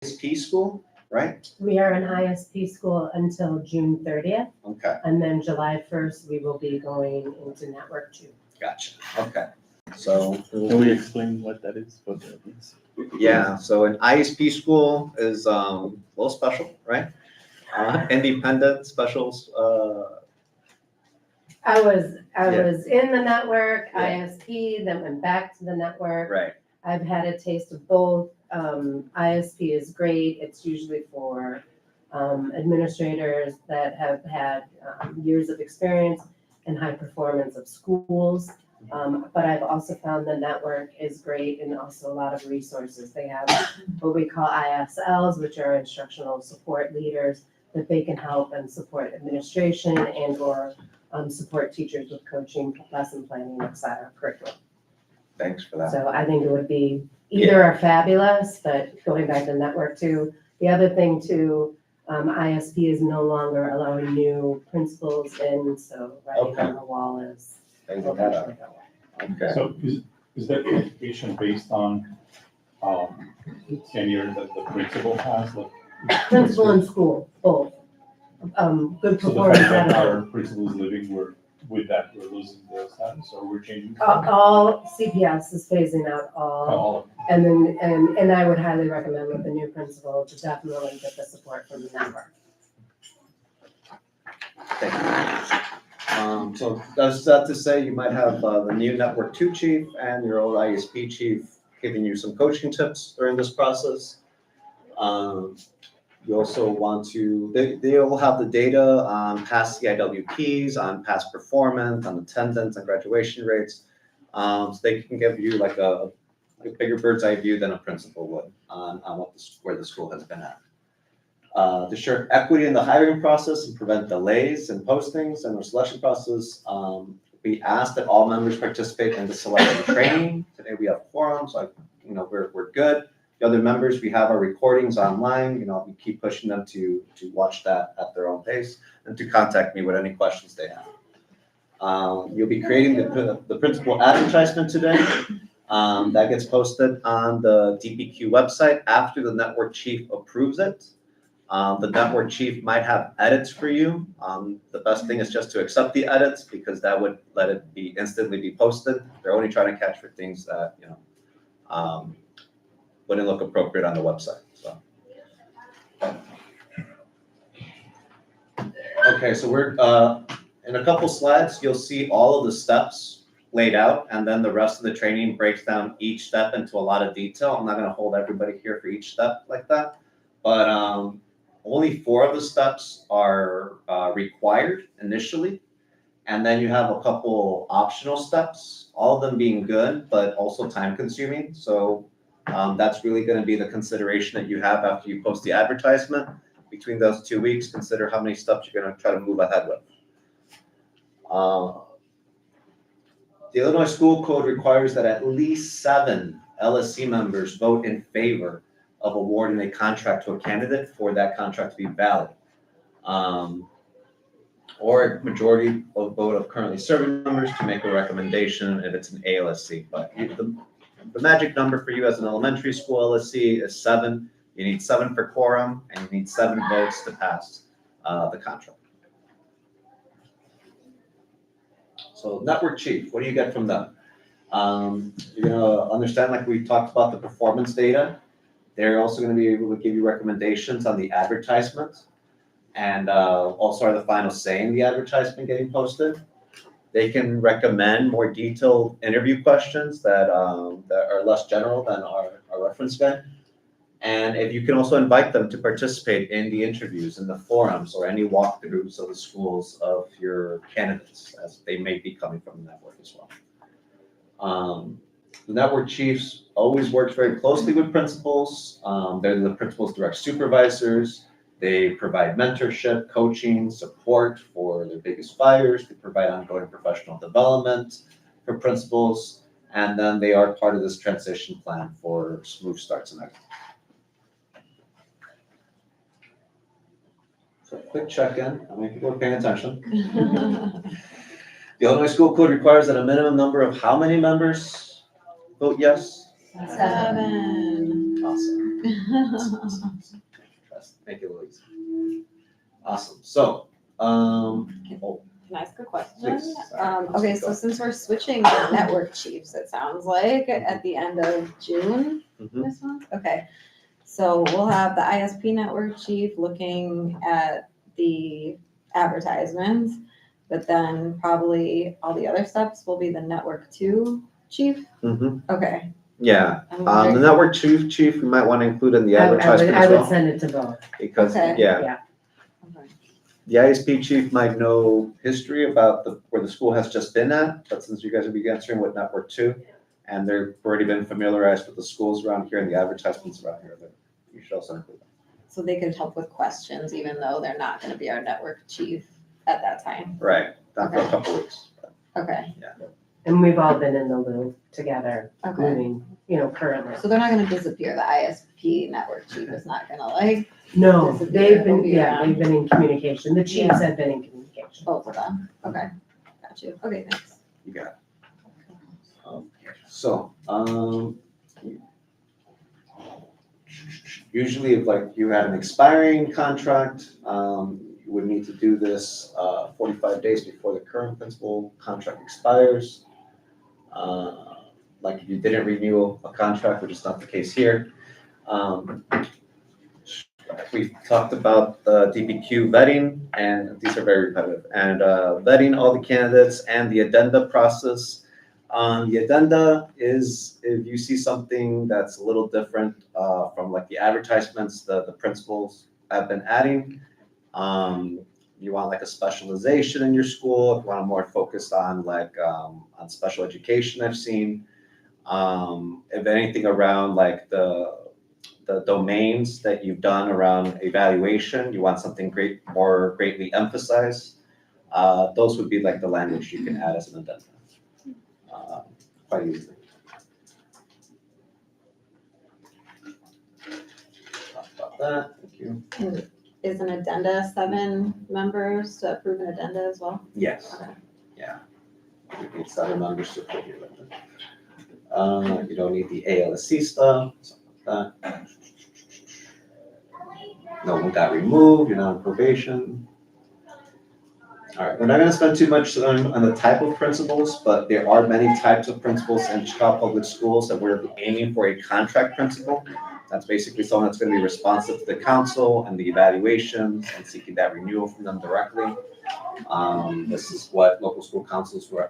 ISP school, right? We are an ISP school until June 30th, Okay, and then July 1st, we will be going into Network 2. gotcha. Okay. So, Can we explain what that is for the audience? yeah, so an ISP school is a little special, right? Independent specials. I was Yeah. in the network, Yeah. ISP, then went back to the network. Right. I've had a taste of both. ISP is great. It's usually for administrators that have had years of experience and high performance of schools. But I've also found the network is great and also a lot of resources. They have what we call ISLs, which are instructional support leaders, that they can help and support administration and or support teachers with coaching, lesson planning, et cetera, curriculum. Thanks for that. So I think it would be either are fabulous, but going back to network too. The other thing too, ISP is no longer allowing new principals in, so writing Okay. on the wall is. Thanks for that. Okay. So is that education based on tenure that the principal has? Like, Principal and school, both. Good so the performance. fact that out of our principal is living, with that, we're losing the status, or we're changing? all CPS is phasing out all, All of and then, and I would highly recommend with the new principal to definitely get the support from the network. Thank you. So that's that to say you might have the new Network 2 chief and your old ISP chief giving you some coaching tips during this process. You also want to, they will have the data on past CIWPs, on past performance, on attendance, and graduation rates. So they can give you like a bigger bird's eye view than a principal would on where the school has been at. To ensure equity in the hiring process and prevent delays in postings and the selection process, we ask that all members participate in the selection training. Today we have forums, like, we're good. The other members, we have our recordings online. We keep pushing them to watch that at their own pace and to contact me with any questions they have. You'll be creating the principal advertisement today. That gets posted on the DPQ website after the network chief approves it. The network chief might have edits for you. The best thing is just to accept the edits because that would let it be instantly be posted. They're only trying to catch for things that, wouldn't look appropriate on the website, so. Okay, so we're, in a couple slides, you'll see all of the steps laid out, and then the rest of the training breaks down each step into a lot of detail. I'm not gonna hold everybody here for each step like that, but only 4 of the steps are required initially, and then you have a couple optional steps, all of them being good, but also time consuming, so that's really going to be the consideration that you have after you post the advertisement. Between those 2 weeks, consider how many steps you're going to try to move ahead with. The Illinois School Code requires that at least 7 LSC members vote in favor of awarding a contract to a candidate for that contract to be valid. Or a majority of vote of currently serving members to make a recommendation if it's an ALSC. But the magic number for you as an elementary school LSC is 7. You need 7 for quorum, and you need 7 votes to pass the contract. So network chief, what do you get from them? You're gonna understand, like we talked about, the performance data. They're also gonna be able to give you recommendations on the advertisement, and also are the final say in the advertisement getting posted. They can recommend more detailed interview questions that are less general than our reference guide. And if you can also invite them to participate in the interviews, in the forums, or any walkthroughs of the schools of your candidates, as they may be coming from the network as well. The network chiefs always work very closely with principals. They're the principal's direct supervisors. They provide mentorship, coaching, support for their biggest fires. They provide ongoing professional development for principals. And then they are part of this transition plan for smooth starts and everything. So quick check-in, how many people are paying attention? The Illinois School Code requires that a minimum number of how many members vote yes? 7. Awesome. Make it a little easier. Awesome. So, oh, Can I ask a question? please. Sorry. Okay, so since we're switching to network chiefs, it sounds like at the end of June Mhm. this month? Okay. So we'll have the ISP network chief looking at the advertisements, but then probably all the other steps will be the network two chief? Mhm. Okay. Yeah, I'm the wondering- network chief, we might want to include in the I would, advertisement I as would well. send it to both. Because, Okay. yeah, Okay. the ISP chief might know history about where the school has just been at, but since you guys will be answering with network two, and they've already been familiarized with the schools around here and the advertisements around here, then you should also include them. So they could help with questions even though they're not gonna be our network chief at that time? Right, not for a Okay. couple weeks. Okay, And we've all been in the loop together, okay. moving, currently. So they're not gonna disappear, the ISP network chief is not gonna like, No, This is they've the- been, will be around. they've been in communication. The chiefs have been in communication. both of them, okay, got you, okay, thanks. You got it. So, usually if like you had an expiring contract, you would need to do this 45 days before the current principal contract expires. Like if you didn't renew a contract, which is not the case here. We talked about the DPQ vetting, and these are very repetitive, and vetting all the candidates and the addenda process. The addenda is if you see something that's a little different from like the advertisements the principals have been adding. You want like a specialization in your school, if you want more focused on like on special education I've seen. If anything around like the domains that you've done around evaluation, you want something more greatly emphasized. Those would be like the language you can add as an addendum. Quite easily. Talk about that, thank you. And is an addenda 7 members to approve an addenda as well? Yes. Okay. Yeah. You need 7 members to approve your addendum. You don't need the ALSC stuff, something like that. No one got removed, you're not on probation. All right, we're not gonna spend too much on the type of principals, but there are many types of principals in Chicago Public Schools that we're aiming for a contract principal. That's basically someone that's gonna be responsive to the council and the evaluations and seeking that renewal from them directly. This is what local school councils were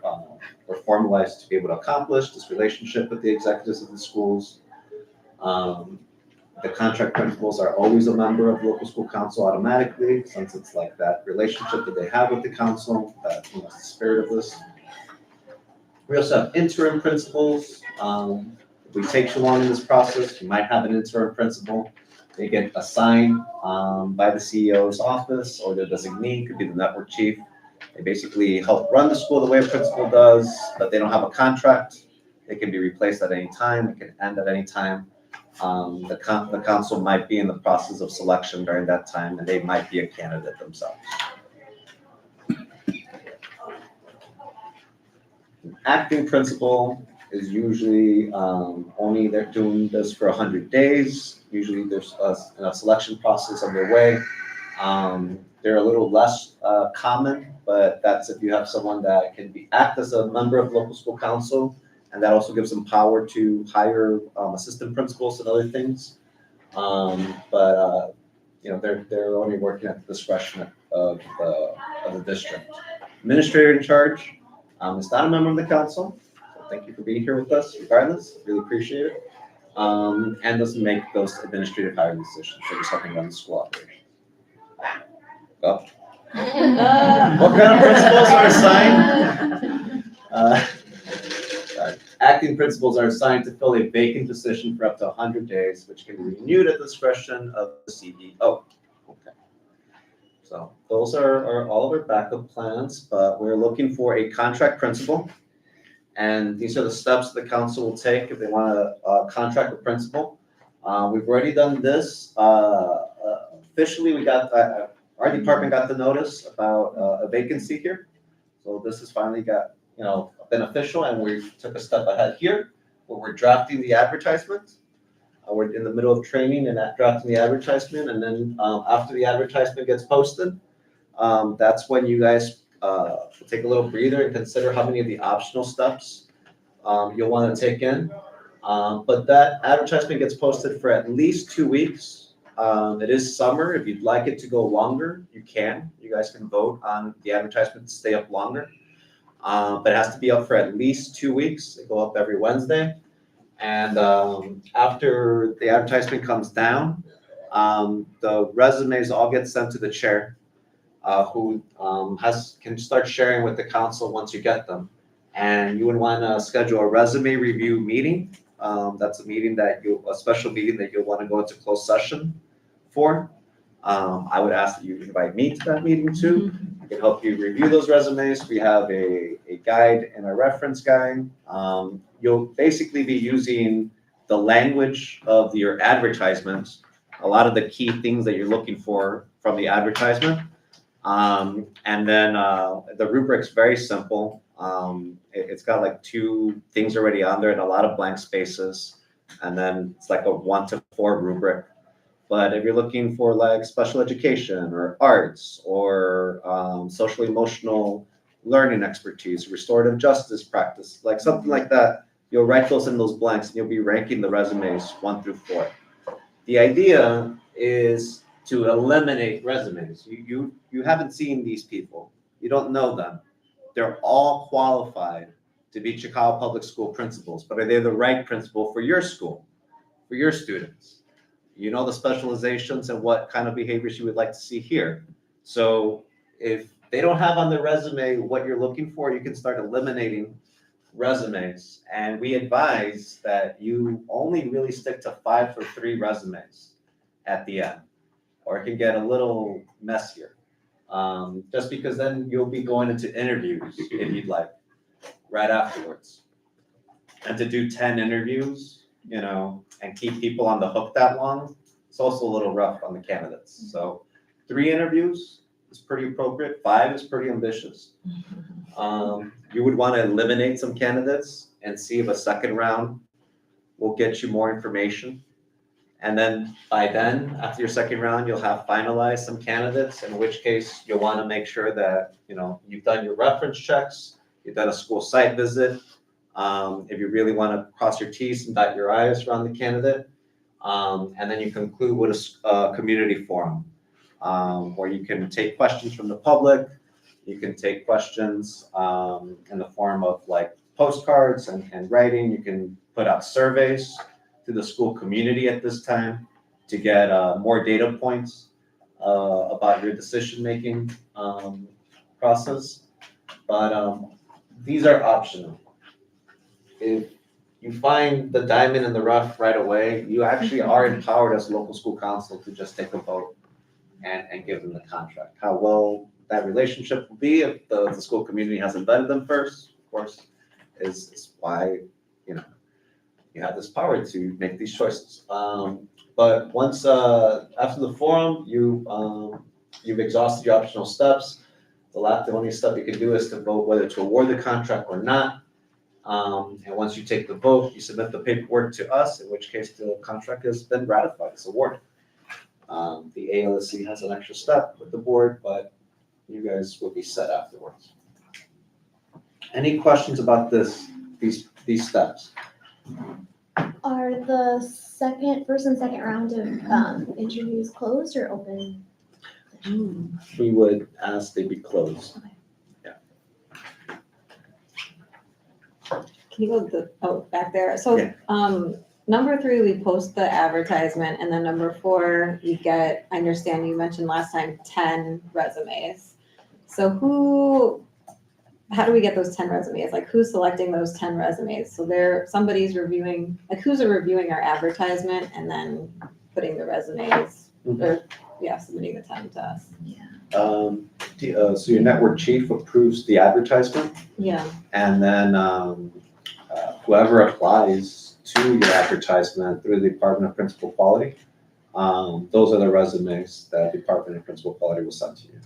formalized to be able to accomplish, this relationship with the executives of the schools. The contract principals are always a member of local school council automatically, since it's like that relationship that they have with the council, that's the spirit of this. We also have interim principals. If we take too long in this process, you might have an interim principal. They get assigned by the CEO's office or their designee, could be the network chief. They basically help run the school the way a principal does, but they don't have a contract. They can be replaced at any time, it can end at any time. The council might be in the process of selection during that time, and they might be a candidate themselves. Acting principal is usually only they're doing this for 100 days. Usually there's a selection process underway. They're a little less common, but that's if you have someone that can act as a member of local school council, and that also gives them power to hire assistant principals and other things. They're only working at the discretion of the district. Administrator in charge is not a member of the council. So thank you for being here with us regardless, really appreciate it. And doesn't make those administrative hiring decisions, so just helping run the school operation. Oh. What kind of principals are assigned? Acting principals are assigned to fill a vacant position for up to 100 days, which can be renewed at the discretion of the CEO. Okay. So those are all of our backup plans, but we're looking for a contract principal. And these are the steps the council will take if they want to contract a principal. We've already done this. Officially, our department got the notice about a vacancy here. So this has finally got, been official, and we took a step ahead here where we're drafting the advertisement. We're in the middle of training and drafting the advertisement, and then after the advertisement gets posted, that's when you guys take a little breather and consider how many of the optional steps you'll want to take in. But that advertisement gets posted for at least 2 weeks. It is summer. If you'd like it to go longer, you can. You guys can vote on the advertisement to stay up longer. But it has to be up for at least 2 weeks. They go up every Wednesday. And after the advertisement comes down, the resumes all get sent to the chair, who can start sharing with the council once you get them. And you would want to schedule a resume review meeting. That's a special meeting that you'll want to go into closed session for. I would ask that you invite me to that meeting too. I can help you review those resumes. We have a guide and a reference guide. You'll basically be using the language of your advertisements, a lot of the key things that you're looking for from the advertisement. And then the rubric's very simple. It's got like 2 things already on there and a lot of blank spaces. And then it's like a 1 to 4 rubric. But if you're looking for like special education or arts or social emotional learning expertise, restorative justice practice, like something like that, you'll write those in those blanks and you'll be ranking the resumes 1 through 4. The idea is to eliminate resumes. You haven't seen these people. You don't know them. They're all qualified to be Chicago Public School principals, but are they the right principal for your school, for your students? You know the specializations and what kind of behaviors you would like to see here. So if they don't have on the resume what you're looking for, you can start eliminating resumes. And we advise that you only really stick to 5 or 3 resumes at the end, or it can get a little messier. Just because then you'll be going into interviews if you'd like, right afterwards. And to do 10 interviews, and keep people on the hook that long, it's also a little rough on the candidates. So 3 interviews is pretty appropriate. 5 is pretty ambitious. You would want to eliminate some candidates and see if a second round will get you more information. And then by then, after your second round, you'll have finalized some candidates, in which case you'll want to make sure that, you've done your reference checks, you've done a school site visit. If you really want to cross your T's and dot your I's around the candidate. And then you conclude with a community forum, where you can take questions from the public. You can take questions in the form of like postcards and writing. You can put out surveys to the school community at this time to get more data points about your decision-making process. But these are optional. If you find the diamond in the rough right away, you actually are empowered as local school council to just take a vote and give them the contract. How well that relationship will be if the school community hasn't vetted them first, of course, is why, you have this power to make these choices. But once, after the forum, you've exhausted your optional steps. The only step you can do is to vote whether to award the contract or not. And once you take the vote, you submit the paperwork to us, in which case the contract has been ratified, it's awarded. The LSC has an extra step with the board, but you guys will be set afterwards. Any questions about these steps? Are the first and second round of interviews closed or open? We would ask they be closed. Can you go back there? So, Yeah. Number 3, we post the advertisement, and then number 4, we get, I understand you mentioned last time, 10 resumes. So how do we get those 10 resumes? Like, who's selecting those 10 resumes? So somebody's reviewing, like, who's reviewing our advertisement and then putting the resumes, or, submitting the 10 to us? So your network chief approves the advertisement, Yeah. and then whoever applies to your advertisement through the Department of Principal Quality, those are the resumes that the Department of Principal Quality will send to you.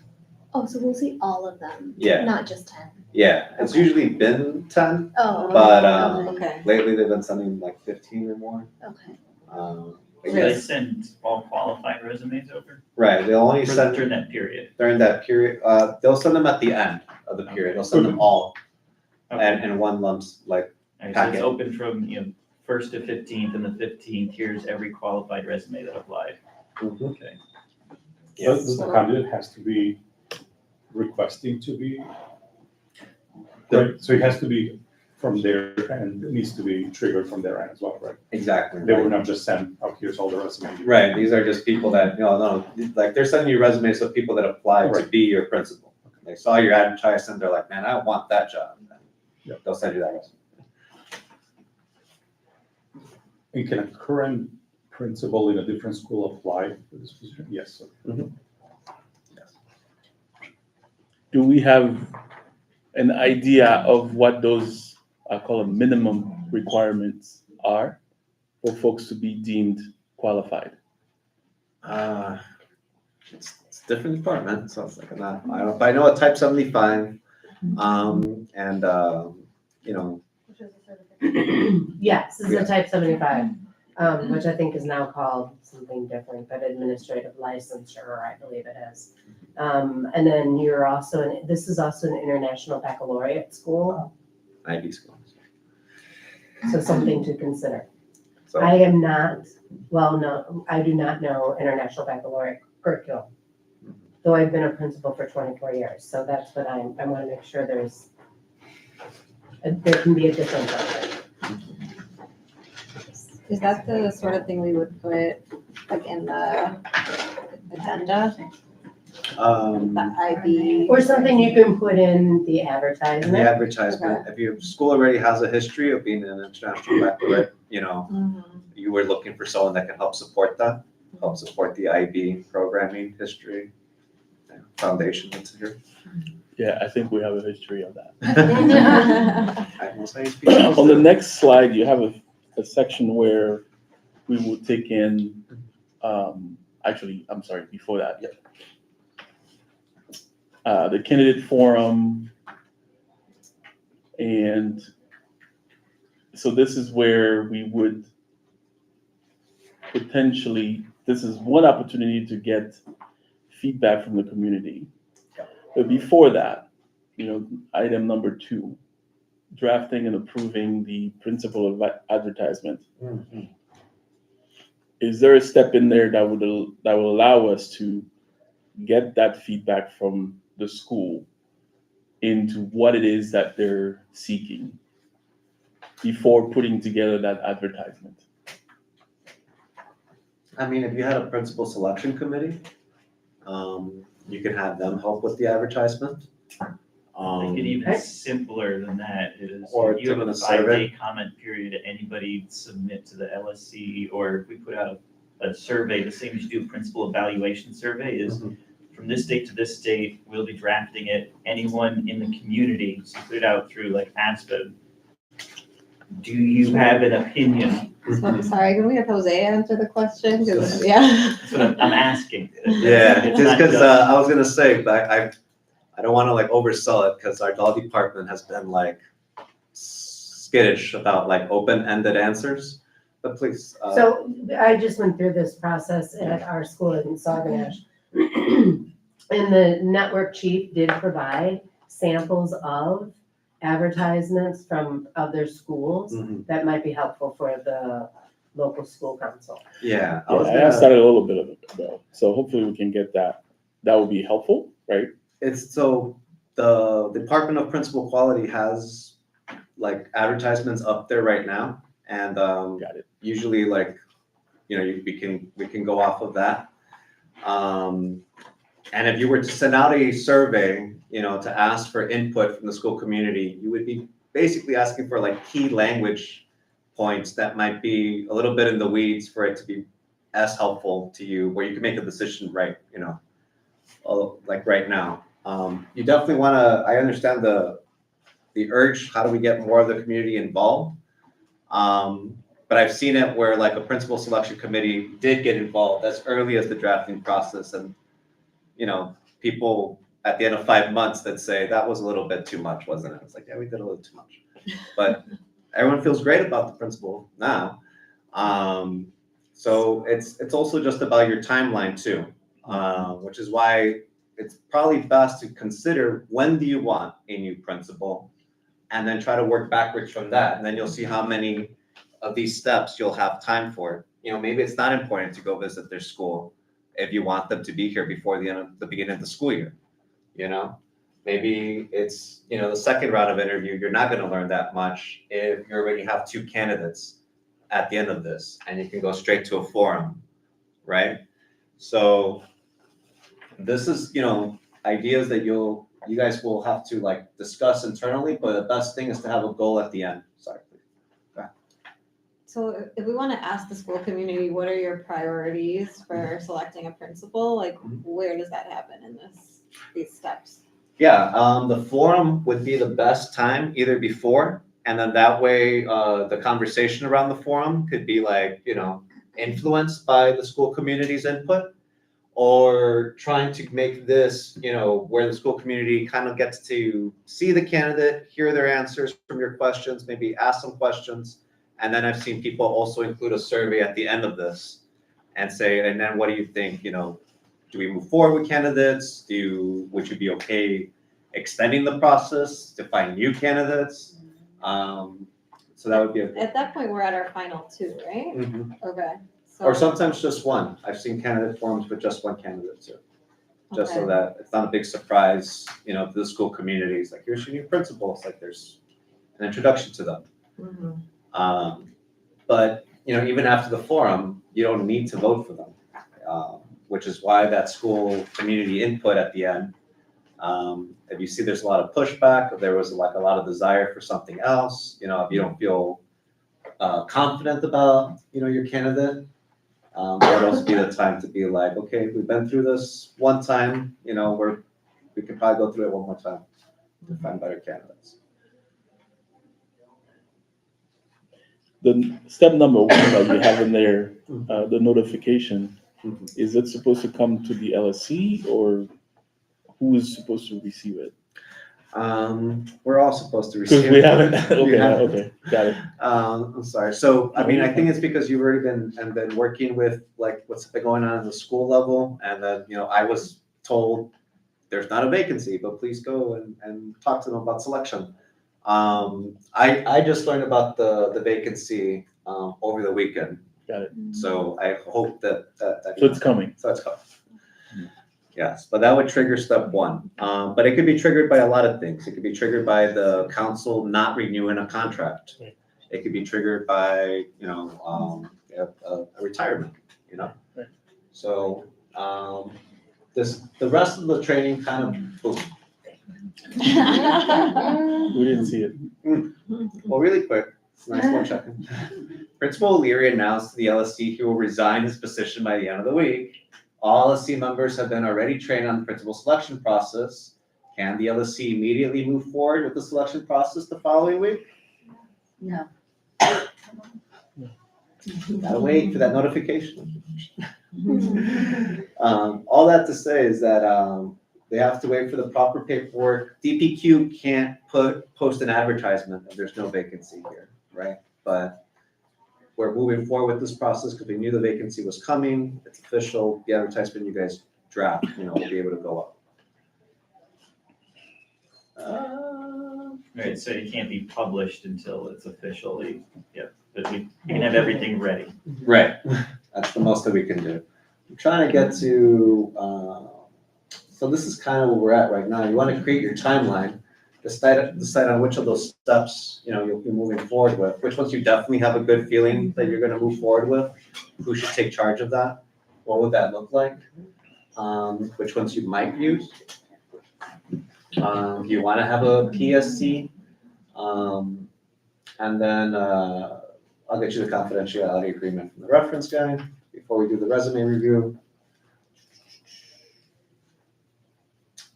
Oh, so we'll see all of them? Yeah. Not just 10? Yeah, it's usually been 10, Oh. but Okay. lately they've been sending like 15 or more. Okay. But So they yes, send all qualified resumes over right, they'll only for- send during that period. during that period, they'll send them at the end of the period, they'll send them all Okay. in one lumps, like, Alright, so it's packet. open from, 1st to 15th, and the 15th, here's every qualified resume that applied. Okay. The candidate has to be requesting to be, The- right, so it has to be from their end, it needs to be triggered from their end as well, right? Exactly. They were not just sent, oh, here's all the resumes. Right, these are just people that, no, like, they're sending you resumes of people that applied to Right. be your principal. They saw your advertisement, they're like, man, I want that job. Yeah. They'll send you that resume. And can a current principal in a different school apply for this position? Yes, sir. Do we have an idea of what those, I call them minimum requirements are for folks to be deemed qualified? It's a different department, so it's like, I don't know, but I know a type 75, and, Yes, this is a type 75, which I think is now called something different, but administrative licensure, I believe it is. And then you're also, this is also an international baccalaureate school, IB schools. so something to consider. So, I am not, no, I do not know international baccalaureate curriculum, though I've been a principal for 24 years, so that's what I want to make sure there can be a difference out there. Is that the sort of thing we would put like in the agenda, the IB? Or something you can put in the in the advertisement. advertisement, if your school already has a history of being an international baccalaureate, Mhm. you were looking for someone that can help support that, help support the IB programming history, foundation that's here. Yeah, I think we have a history of that. Most ISBs On the do. next slide, you have a section where we will take in, actually, I'm sorry, before that. The candidate forum. And so this is where we would potentially, this is one opportunity to get feedback from the community. But before that, item number 2, drafting and approving the principal of advertisement. Mhm. Is there a step in there that will allow us to get that feedback from the school into what it is that they're seeking before putting together that advertisement? I mean, if you had a principal selection committee, you could have them help with the advertisement. Make it even simpler than that is, Or you have doing a a survey. 5-day comment period, anybody submit to the LSC, or if we put out a survey, the same as you do a principal evaluation survey, is Mhm. from this date to this date, we'll be drafting it. Anyone in the community, so put it out through like ASPED. Do you have an opinion? So, sorry, can we have Jose answer the question? 'Cause, So- yeah. That's what I'm asking. Yeah, It's just not because I was gonna say, but I don't want to like oversell it because our law department has been like skittish about like open-ended answers. But please. So I just went through this process at our school in Saguenash. And the network chief did provide samples of advertisements from other schools Mhm. that might be helpful for the local school council. Yeah, I Yeah, was I asked gonna, that a little bit ago, so hopefully we can get that. That would be helpful, right? it's so the Department of Principal Quality has like advertisements up there right now. And Got it. usually like, we can go off of that. And if you were to send out a survey, to ask for input from the school community, you would be basically asking for like key language points that might be a little bit in the weeds for it to be as helpful to you, where you can make a decision right, like right now. You definitely wanna, I understand the urge, how do we get more of the community involved? But I've seen it where like a principal selection committee did get involved as early as the drafting process, and people at the end of 5 months that say that was a little bit too much, wasn't it? It's like, yeah, we did a little too much. But everyone feels great about the principal now. So it's also just about your timeline too, which is why it's probably best to consider when do you want a new principal, and then try to work backwards from that, and then you'll see how many of these steps you'll have time for. Maybe it's not important to go visit their school if you want them to be here before the beginning of the school year. Maybe it's the second round of interview. You're not going to learn that much if you already have 2 candidates at the end of this, and you can go straight to a forum, right? So this is ideas that you guys will have to like discuss internally, but the best thing is to have a goal at the end. Sorry. So if we want to ask the school community, what are your priorities for selecting a principal? Like, where does that happen in these steps? Yeah, the forum would be the best time, either before, and then that way the conversation around the forum could be like, influenced by the school community's input, or trying to make this, where the school community kind of gets to see the candidate, hear their answers from your questions, maybe ask some questions. And then I've seen people also include a survey at the end of this and say, and then what do you think, do we move forward with candidates? Would you be okay extending the process to find new candidates? So that would be At that point, we're at our final 2, right? Mhm. Okay. So, Or sometimes just one. I've seen candidate forums with just one candidate too. Just so okay. that it's not a big surprise, to the school community. It's like, here's your new principal. It's like there's an introduction to them. Mhm. But even after the forum, you don't need to vote for them, which is why that school community input at the end. If you see there's a lot of pushback, if there was like a lot of desire for something else, if you don't feel confident about your candidate, that would also be the time to be like, okay, we've been through this one time, we can probably go through it one more time to find better candidates. The step number 1 that you have in there, the notification, is it supposed to come to the LSC, or who is supposed to receive it? We're all supposed to receive. Because we haven't. You haven't. Okay, got it. I'm sorry. So, I think it's because you've already been working with like what's been going on at the school level, and then I was told there's not a vacancy, but please go and talk to them about selection. I just learned about the vacancy over the weekend. Got it. So I hope that. So it's coming. So it's coming. Yes, but that would trigger step 1. But it could be triggered by a lot of things. It could be triggered by the council not renewing a contract. Right. It could be triggered by, a retirement, Right. So, the rest of the training kind of, We didn't see it. well, really quick, nice one checking. Principal O'Leary announced to the LSC he will resign his position by the end of the week. All LSC members have been already trained on the principal selection process. Can the LSC immediately move forward with the selection process the following week? No. Gotta wait for that notification. All that to say is that they have to wait for the proper paperwork. DPQ can't post an advertisement if there's no vacancy here, right? But we're moving forward with this process because we knew the vacancy was coming. It's official. The advertisement you guys draft, will be able to go up. Right, so it can't be published until it's officially, but you can have everything ready. Right. That's the most that we can do. I'm trying to get to, so this is kind of where we're at right now. You want to create your timeline, decide on which of those steps, you'll be moving forward with, which ones you definitely have a good feeling that you're going to move forward with, who should take charge of that, what would that look like, which ones you might use. Do you want to have a PSC? And then I'll get you the confidentiality agreement from the reference guy before we do the resume review.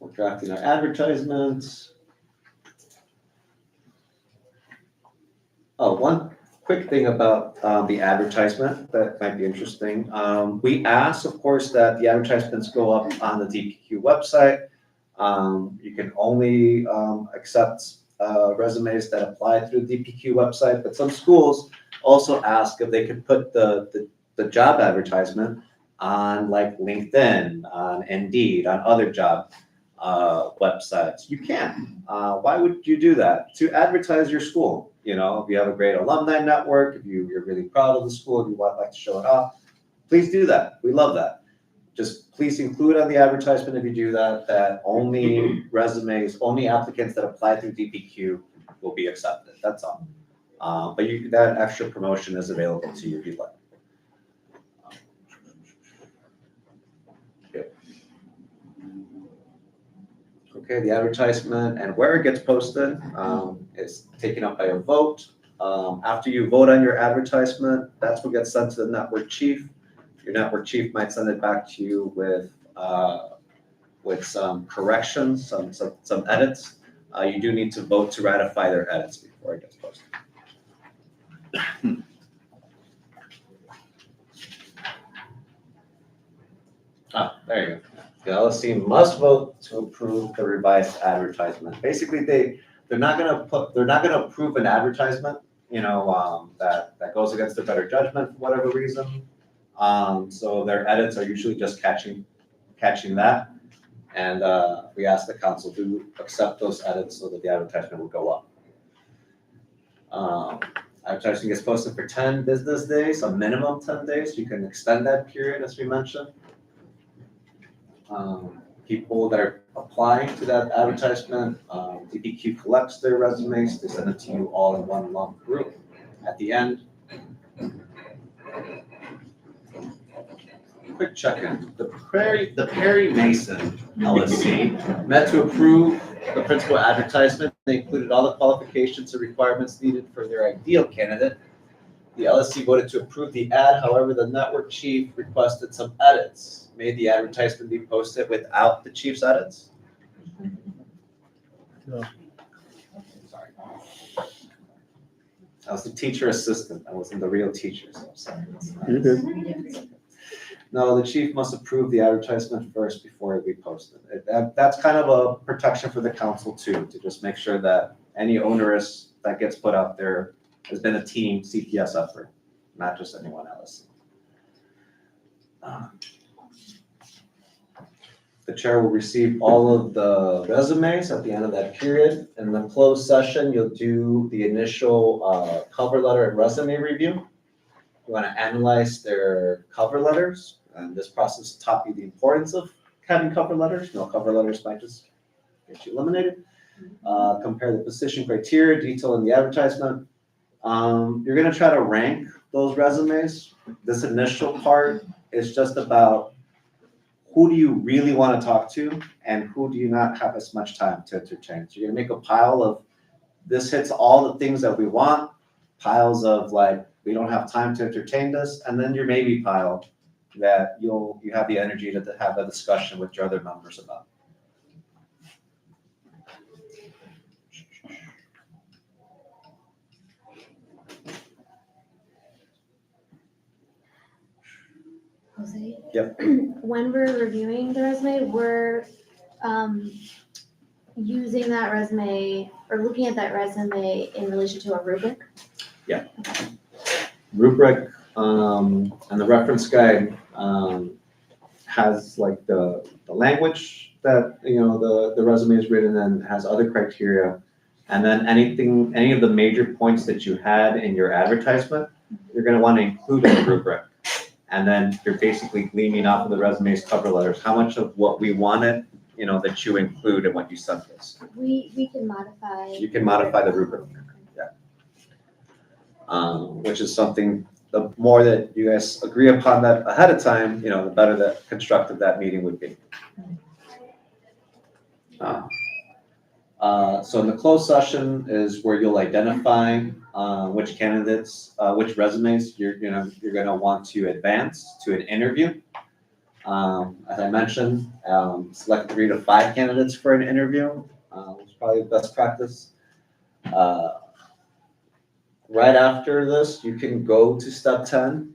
We're drafting our advertisements. Oh, one quick thing about the advertisement that might be interesting. We ask, of course, that the advertisements go up on the DPQ website. You can only accept resumes that apply through the DPQ website, but some schools also ask if they could put the the job advertisement on like LinkedIn, on Indeed, on other job websites. You can. Why would you do that? To advertise your school. You know, if you have a great alumni network, if you're really proud of the school, if you want like to show it off, please do that. We love that. Just please include on the advertisement if you do that, that only resumes, only applicants that apply through DPQ will be accepted. That's all. But that extra promotion is available to you if you'd like. Okay, the advertisement and where it gets posted is taken up by a vote. After you vote on your advertisement, that's what gets sent to the network chief. Your network chief might send it back to you with some corrections, some edits. You do need to vote to ratify their edits before it gets posted. There you go. The LSC must vote to approve the revised advertisement. Basically, they're not gonna approve an advertisement, that goes against their better judgment for whatever reason. So their edits are usually just catching that. And we ask the council to accept those edits so that the advertisement will go up. Advertising gets posted for 10 business days, a minimum 10 days. You can extend that period, as we mentioned. People that are applying to that advertisement, DPQ collects their resumes, they send it to you all in one lump group. At the end, quick check-in. The Perry Mason LSC met to approve the principal advertisement. They included all the qualifications and requirements needed for their ideal candidate. The LSC voted to approve the ad, however, the network chief requested some edits. May the advertisement be posted without the chief's edits? No. Sorry. I was the teacher assistant. I wasn't the real teacher, so I'm sorry. You're good. No, the chief must approve the advertisement first before it be posted. That's kind of a protection for the council too, to just make sure that any onerous that gets put out there has been a team CPS effort, not just anyone else. The chair will receive all of the resumes at the end of that period. In the closed session, you'll do the initial cover letter and resume review. You want to analyze their cover letters, and this process taught you the importance of having cover letters. No cover letters might just get you eliminated. Compare the position criteria, detail in the advertisement. You're going to try to rank those resumes. This initial part is just about who do you really want to talk to and who do you not have as much time to entertain. So you're going to make a pile of this hits all the things that we want, piles of like, we don't have time to entertain this, and then your maybe pile that you have the energy to have a discussion with your other members about. Jose? Yep. When we're reviewing the resume, we're using that resume or looking at that resume in relation to a rubric. Rubric and the reference guide has like the language that the resume is written in, has other criteria, and then any of the major points that you had in your advertisement, you're going to want to include in the rubric. And then you're basically gleaming off of the resume's cover letters how much of what we wanted, that you include in what you sent us. We can modify. You can modify the rubric. Which is something, the more that you guys agree upon that ahead of time, the better that constructive that meeting would be. So in the closed session is where you'll identify which candidates, which resumes you're gonna want to advance to an interview. As I mentioned, select 3 to 5 candidates for an interview. It's probably the best practice. Right after this, you can go to step 10.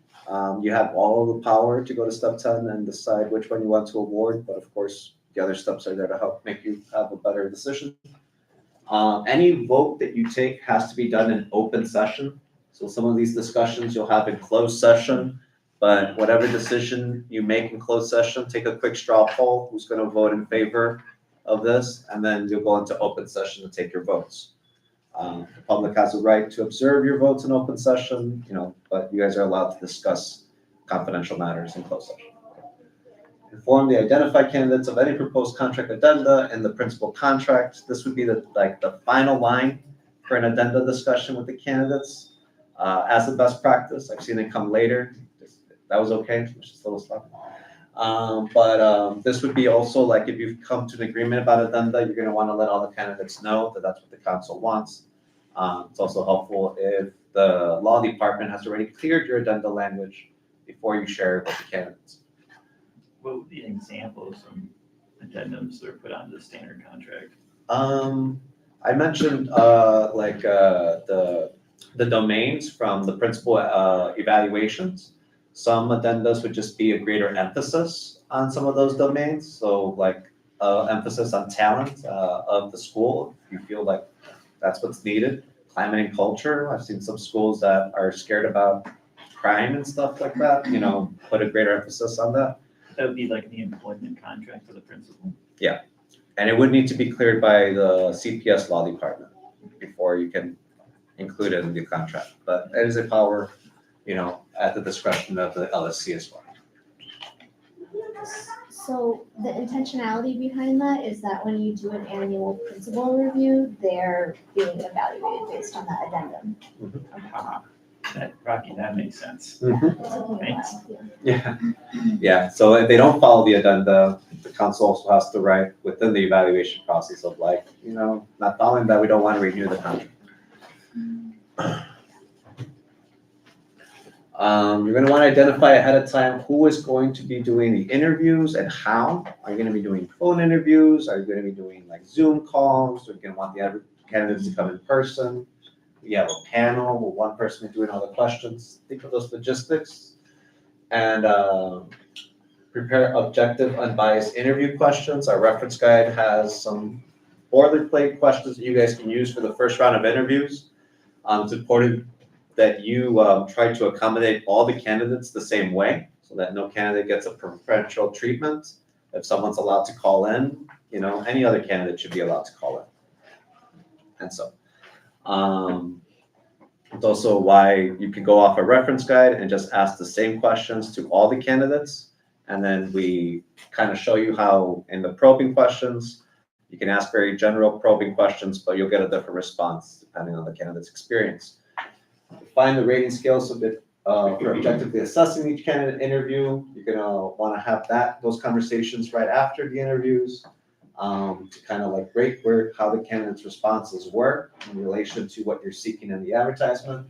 You have all of the power to go to step 10 and decide which one you want to award, but of course, the other steps are there to help make you have a better decision. Any vote that you take has to be done in open session. So some of these discussions you'll have in closed session. But whatever decision you make in closed session, take a quick straw poll, who's gonna vote in favor of this, and then you'll go into open session to take your votes. The public has a right to observe your votes in open session, but you guys are allowed to discuss confidential matters in closed session. Inform the identified candidates of any proposed contract addenda in the principal contract. This would be the final line for an addenda discussion with the candidates. As a best practice, I've seen it come later. That was okay, just a little stuff. But this would be also like if you've come to an agreement about addenda, you're gonna wanna let all the candidates know that that's what the council wants. It's also helpful if the law department has already cleared your addenda language before you share it with the candidates. What would be an example of some addendums that are put onto the standard contract? I mentioned the domains from the principal evaluations. Some addendas would just be a greater emphasis on some of those domains. So like emphasis on talent of the school, if you feel like that's what's needed. Climate and culture, I've seen some schools that are scared about crime and stuff like that, put a greater emphasis on that. That would be like the employment contract for the principal. And it would need to be cleared by the CPS law department before you can include it in the contract. But it is a power, at the discretion of the LSC as well. So the intentionality behind that is that when you do an annual principal review, they're being evaluated based on that addendum. Rocky, that makes sense. Thanks. Yeah. So if they don't follow the addenda, the council also has the right within the evaluation process of not following that, we don't want to renew the contract. You're going to want to identify ahead of time who is going to be doing the interviews and how. Are you going to be doing phone interviews? Are you going to be doing Zoom calls? Are you going to want the candidates to come in person? We have a panel with one person doing all the questions. Think of those logistics and prepare objective, unbiased interview questions. Our reference guide has some boilerplate questions that you guys can use for the first round of interviews. It's important that you try to accommodate all the candidates the same way so that no candidate gets a preferential treatment. If someone's allowed to call in, any other candidate should be allowed to call in. And so. It's also why you can go off a reference guide and just ask the same questions to all the candidates. And then we kind of show you how in the probing questions, you can ask very general probing questions, but you'll get a different response depending on the candidate's experience. Find the rating scales a bit for objectively assessing each candidate interview. You're gonna want to have those conversations right after the interviews. To kind of rate how the candidates' responses were in relation to what you're seeking in the advertisement.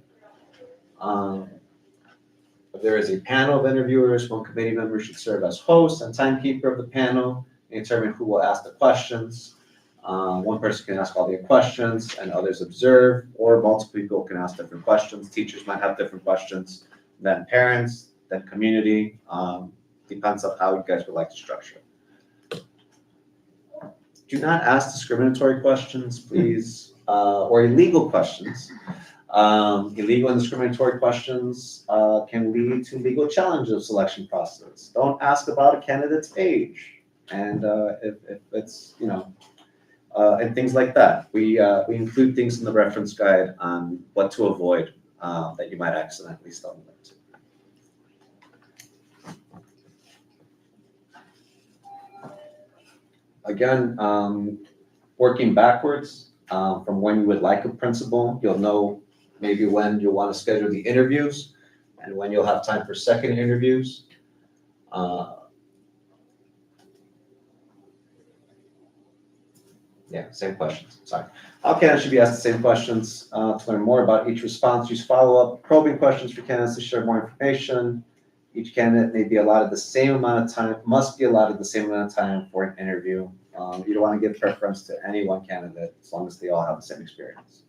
If there is a panel of interviewers, one committee member should serve as host and timekeeper of the panel and determine who will ask the questions. One person can ask all the questions and others observe, or multiple people can ask different questions. Teachers might have different questions than parents, than community. Depends on how you guys would like to structure it. Do not ask discriminatory questions, please, or illegal questions. Illegal and discriminatory questions can lead to legal challenges of selection process. Don't ask about a candidate's age, and if it's and things like that. We include things in the reference guide on what to avoid that you might accidentally stumble into. Again, working backwards from when you would like a principal, you'll know maybe when you'll want to schedule the interviews and when you'll have time for second interviews. Same questions, sorry. All candidates should be asked the same questions to learn more about each response. Use follow-up probing questions for candidates to share more information. Each candidate may be allotted the same amount of time, must be allotted the same amount of time for an interview. You don't want to give preference to any one candidate as long as they all have the same experience.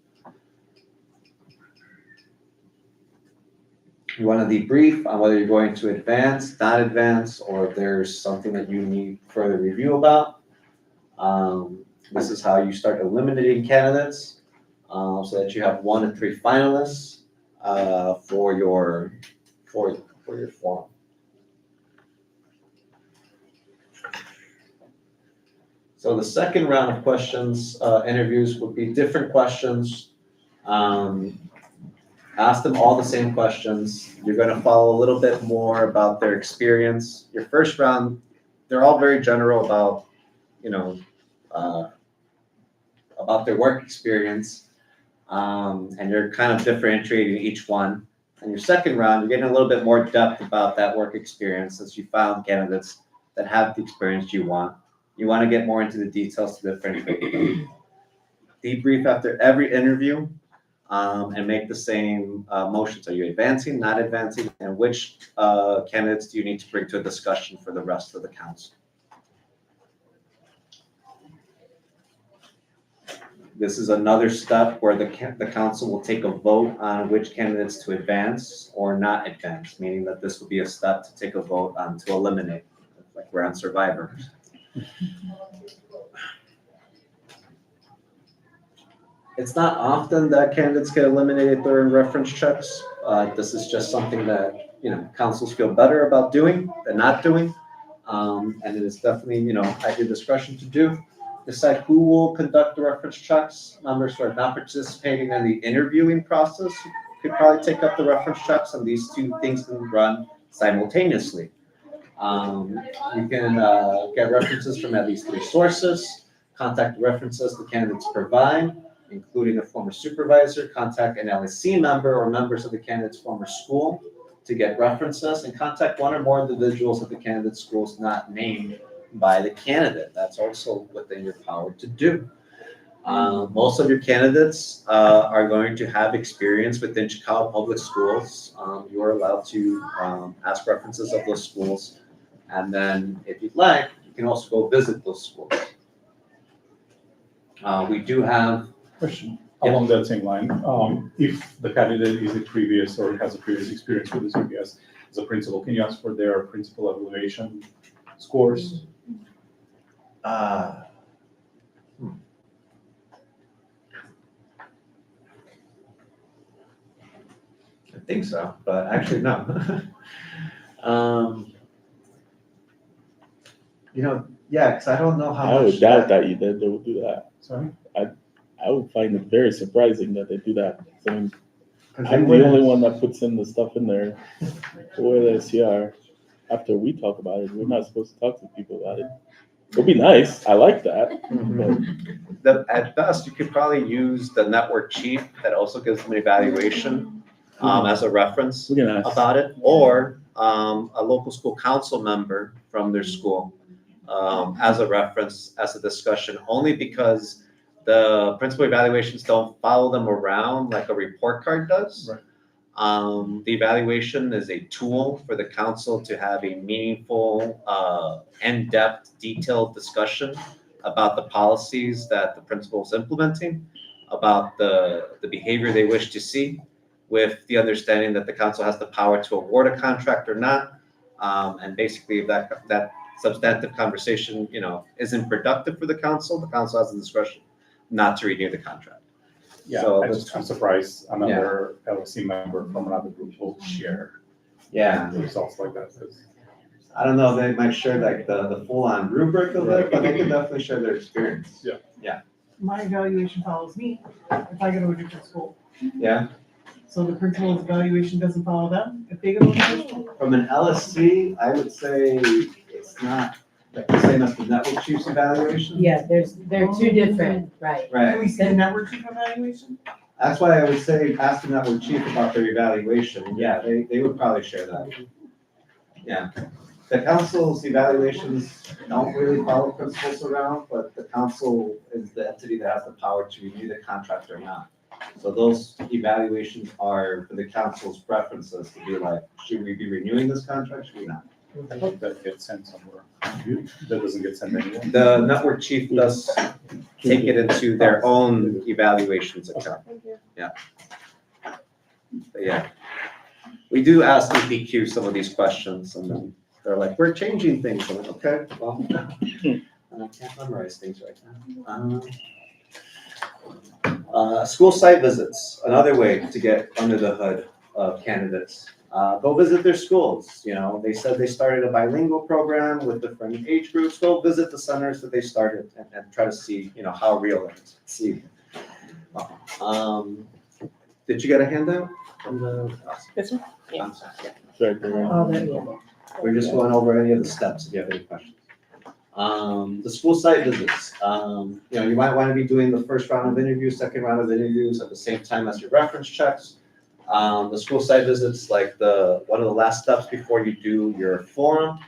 You want to debrief on whether you're going to advance, not advance, or if there's something that you need further review about. This is how you start eliminating candidates so that you have 1 to 3 finalists for your form. So the second round of questions, interviews would be different questions. Ask them all the same questions. You're gonna follow a little bit more about their experience. Your first round, they're all very general about, about their work experience. And you're kind of differentiating each one. And your second round, you're getting a little bit more depth about that work experience since you found candidates that have the experience you want. You want to get more into the details to differentiate them. Debrief after every interview, and make the same motions. Are you advancing, not advancing, and which candidates do you need to bring to a discussion for the rest of the council? This is another step where the council will take a vote on which candidates to advance or not advance, meaning that this will be a step to take a vote on to eliminate, like we're on Survivor. It's not often that candidates get eliminated during reference checks. This is just something that, councils feel better about doing than not doing. And it is definitely, at your discretion to do. Decide who will conduct the reference checks. Members who are not participating in the interviewing process could probably take up the reference checks, and these two things can run simultaneously. You can get references from at least 3 sources, contact the references the candidates provide, including a former supervisor, contact an LSC member or members of the candidate's former school to get references, and contact one or more individuals at the candidate's schools not named by the candidate. That's also within your power to do. Most of your candidates are going to have experience within Chicago Public Schools. You are allowed to ask references of those schools. And then if you'd like, you can also go visit those schools. We do have. Question along that same line. If the candidate is a previous or has a previous experience with the CPS as a principal, can you ask for their principal evaluation scores? I think so, but actually no. Yeah, because I don't know how I much. would doubt that they would do that. Sorry? I would find it very surprising that they do that. I mean, 'Cause they I'm the wouldn't- only one that puts in the stuff in there for the SCR. After we talk about it, we're not supposed to talk to people about it. It'll be nice. I like that. But At best, you could probably use the network chief that also gives them an evaluation as a reference we're gonna ask. about it, or a local school council member from their school as a reference, as a discussion, only because the principal evaluations don't follow them around like a report card does. Right. The evaluation is a tool for the council to have a meaningful, in-depth, detailed discussion about the policies that the principal is implementing, about the behavior they wish to see, with the understanding that the council has the power to award a contract or not. And basically, if that substantive conversation, isn't productive for the council has the discretion not to renew the contract. Yeah, So I'm surprised another LSC member from another group will share results like that. 'Cause I don't know, they might share like the full-on rubric of it, but they can definitely share their experience. My evaluation follows me if I go to a different school. Yeah, So the principal's evaluation doesn't follow them if they go to a different school? from an LSC, I would say it's not like the same as the network chief's evaluation. Yeah, they're 2 different, right? Can Right, we see the network chief evaluation? that's why I would say ask the network chief about their evaluation, yeah, they would probably share that. Yeah, the council's evaluations don't really follow principles around, but the council is the entity that has the power to renew the contract or not. So those evaluations are for the council's preferences to be like, should we be renewing this contract, should we not? I hope that gets sent somewhere. That doesn't get sent anywhere. The network chief does take it into their own evaluations account. But yeah, we do ask EPQ some of these questions, and then they're like, we're changing things. I'm like, okay, well, I can't memorize things right now. School site visits, another way to get under the hood of candidates. Go visit their schools. They said they started a bilingual program with different age groups. Go visit the centers that they started and try to see, how real it is. See. Did you get a handout from the? This one? Yeah. I'm sorry. Sorry, Peirce. Oh, there, yeah. We're just going over any of the steps if you have any questions. The school site visits, you might want to be doing the first round of interviews, second round of interviews at the same time as your reference checks. The school site visits, like one of the last steps before you do your forum.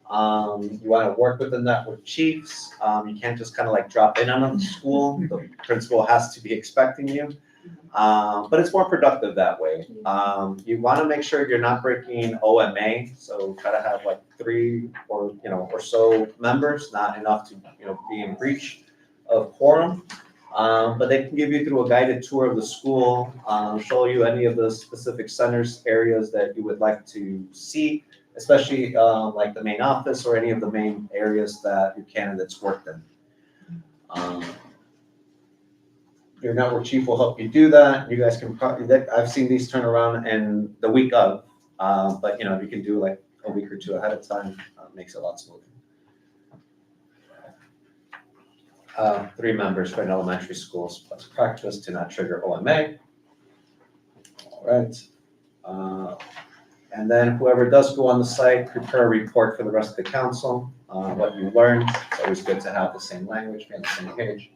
You want to work with the network chiefs. You can't just kind of like drop in on the school. The principal has to be expecting you. But it's more productive that way. You want to make sure you're not breaking OMA, so try to have like 3 or so members, not enough to be in breach of quorum. But they can give you through a guided tour of the school, show you any of the specific centers, areas that you would like to see, especially like the main office or any of the main areas that your candidates worked in. Your network chief will help you do that. You guys can I've seen these turn around in the week of, but if you can do like a week or 2 ahead of time, it makes it a lot smoother. 3 members for an elementary school, best practice to not trigger OMA. All right. And then whoever does go on the site, prepare a report for the rest of the council, what you learned. It's always good to have the same language, be on the same page.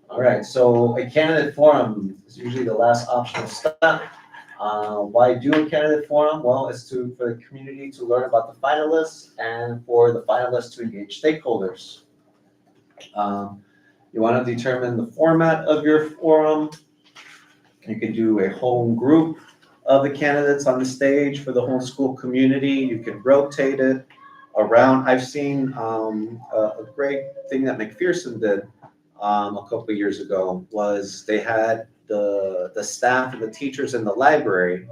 All right, so a candidate forum is usually the last optional step. Why do a candidate forum? Well, it's for the community to learn about the finalists and for the finalists to engage stakeholders. You want to determine the format of your forum. You can do a whole group of the candidates on the stage for the whole school community. You can rotate it around. I've seen a great thing that McPherson did a couple of years ago was they had the staff and the teachers in the library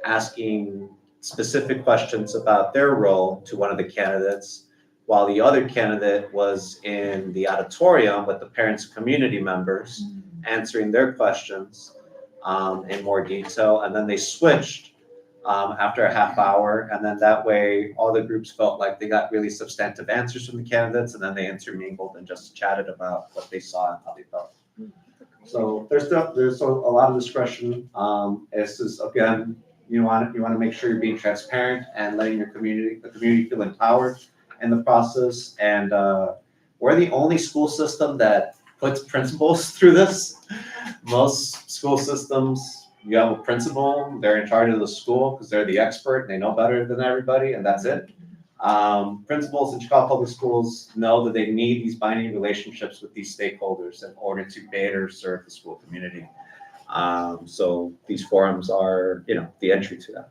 asking specific questions about their role to one of the candidates, while the other candidate was in the auditorium with the parents and community members answering their questions in more detail. And then they switched after a half hour. And then that way, all the groups felt like they got really substantive answers from the candidates. And then they intermingled and just chatted about what they saw and how they felt. So there's a lot of discretion. It's just, again, you want to make sure you're being transparent and letting the community feel empowered in the process. And we're the only school system that puts principals through this. Most school systems, you have a principal, they're in charge of the school because they're the expert, they know better than everybody, and that's it. Principals in Chicago Public Schools know that they need these binding relationships with these stakeholders in order to better serve the school community. So these forums are, the entry to that.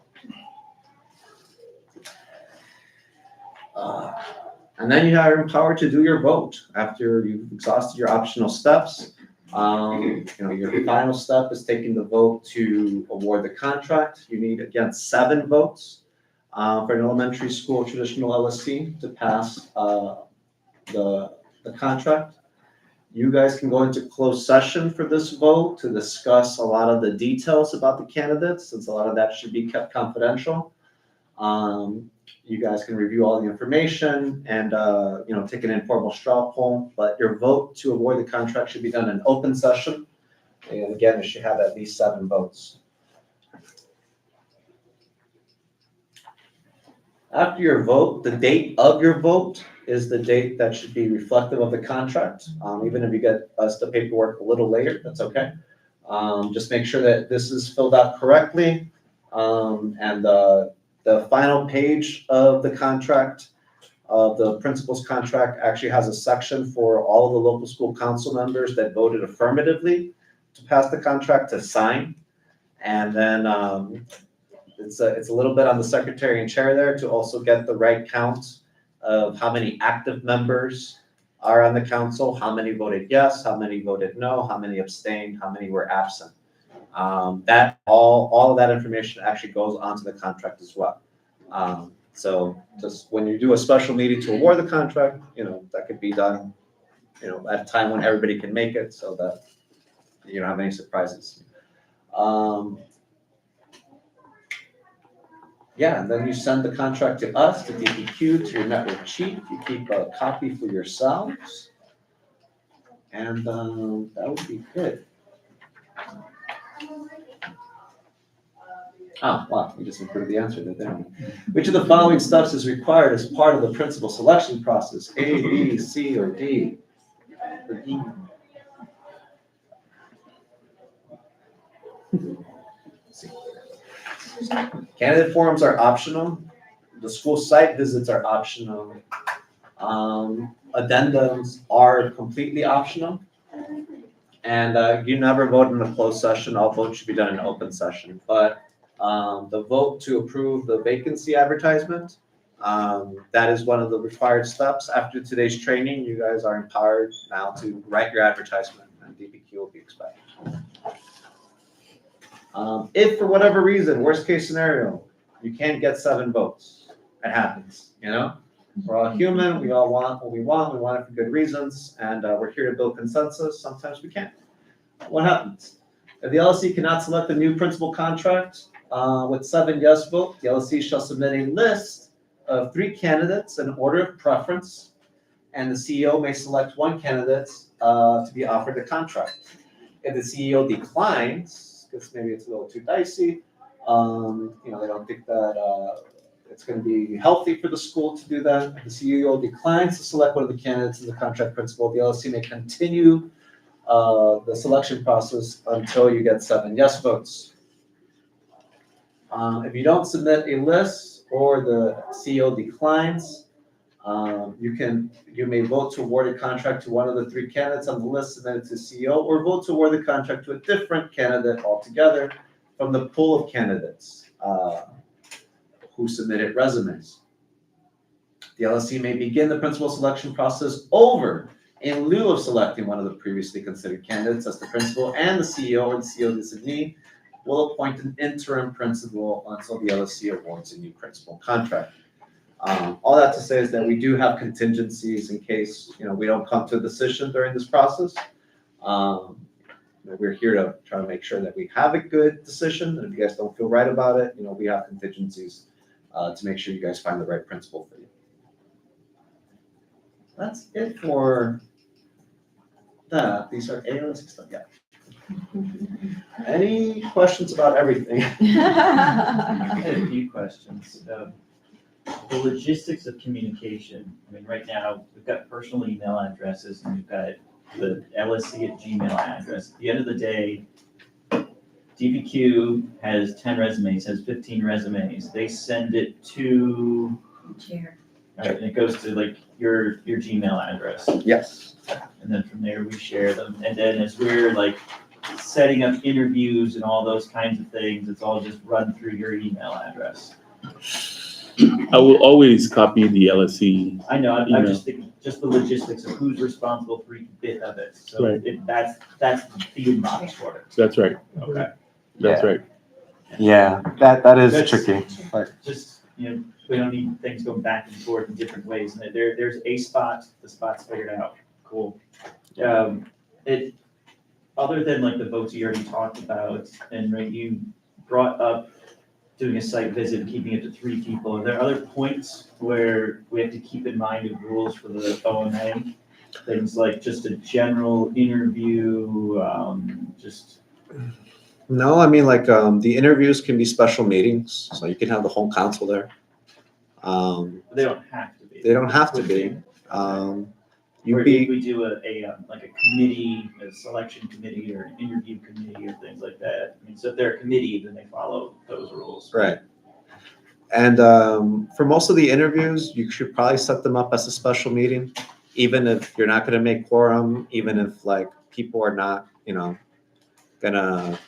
And then you are empowered to do your vote after you've exhausted your optional steps. Your final step is taking the vote to award the contract. You need, again, 7 votes for an elementary school traditional LSC to pass the contract. You guys can go into closed session for this vote to discuss a lot of the details about the candidates, since a lot of that should be kept confidential. You guys can review all the information and, take an informal straw poll, but your vote to award the contract should be done in open session. And again, it should have at least 7 votes. After your vote, the date of your vote is the date that should be reflective of the contract. Even if you get us the paperwork a little later, that's okay. Just make sure that this is filled out correctly. And the final page of the contract, of the principal's contract, actually has a section for all of the local school council members that voted affirmatively to pass the contract to sign. And then it's a little bit on the secretary and chair there to also get the right count of how many active members are on the council, how many voted yes, how many voted no, how many abstained, how many were absent. That all of that information actually goes onto the contract as well. So just when you do a special meeting to award the contract, that could be done, at a time when everybody can make it, so that you don't have any surprises. Yeah, and then you send the contract to us, to DPQ, to your network chief. You keep a copy for yourselves. And that would be good. Oh, wow, we just improved the answer there, didn't we? Which of the following steps is required as part of the principal selection process? A, B, C, or D? Or E? Candidate forums are optional. The school site visits are optional. Addendums are completely optional. And you never vote in a closed session. All votes should be done in an open session. But the vote to approve the vacancy advertisement, that is one of the required steps. After today's training, you guys are empowered now to write your advertisement, and DPQ will be expected. If for whatever reason, worst case scenario, you can't get 7 votes, it happens, you know? We're all human, we all want what we want it for good reasons, and we're here to build consensus. Sometimes we can't. What happens? If the LSC cannot select a new principal contract with 7 yes votes, the LSC shall submit a list of 3 candidates in order of preference, and the CEO may select 1 candidate to be offered the contract. If the CEO declines, because maybe it's a little too dicey, they don't think that it's going to be healthy for the school to do that. If the CEO declines to select one of the candidates as the contract principal, the LSC may continue the selection process until you get 7 yes votes. If you don't submit a list or the CEO declines, you may vote to award a contract to one of the 3 candidates on the list submitted to CEO, or vote to award the contract to a different candidate altogether from the pool of candidates who submitted resumes. The LSC may begin the principal selection process over in lieu of selecting one of the previously considered candidates, as the principal and the CEO or the CEO designee will appoint an interim principal until the LSC awards a new principal contract. All that to say is that we do have contingencies in case we don't come to a decision during this process. We're here to try to make sure that we have a good decision, and if you guys don't feel right about it, we have contingencies to make sure you guys find the right principal for you. That's it for that. These are ALS stuff. Yeah. Any questions about everything? I had a few questions. The logistics of communication. I mean, right now, we've got personal email addresses and we've got the LSC@gmail address. At the end of the day, DPQ has 10 resumes, has 15 resumes. They send it to Chair. all right, and it goes to like your Gmail address. Yes. And then from there we share them. And then as we're like setting up interviews and all those kinds of things, it's all just run through your email address. I will always copy the LSC. I know, I'm Email. just thinking, just the logistics of who's responsible for each bit of it. So Right. that's the inbox for it. That's right. Okay. That's right. Yeah, that is That's- tricky. Just, we don't need things going back and forth in different ways. And there's a spot, the spot's figured out. Cool. Other than like the votes you already talked about, and right, you brought up doing a site visit, keeping it to 3 people. Are there other points where we have to keep in mind of rules for the OMA? Things like just a general interview, just. No, I mean, like, the interviews can be special meetings, so you can have the whole council there. They don't have to be. They don't have to be. Or if we do like a committee, a selection committee or an interview committee or things like that. I mean, so if they're a committee, then they follow those rules. Right. And for most of the interviews, you should probably set them up as a special meeting, even if you're not going to make quorum, even if like people are not, gonna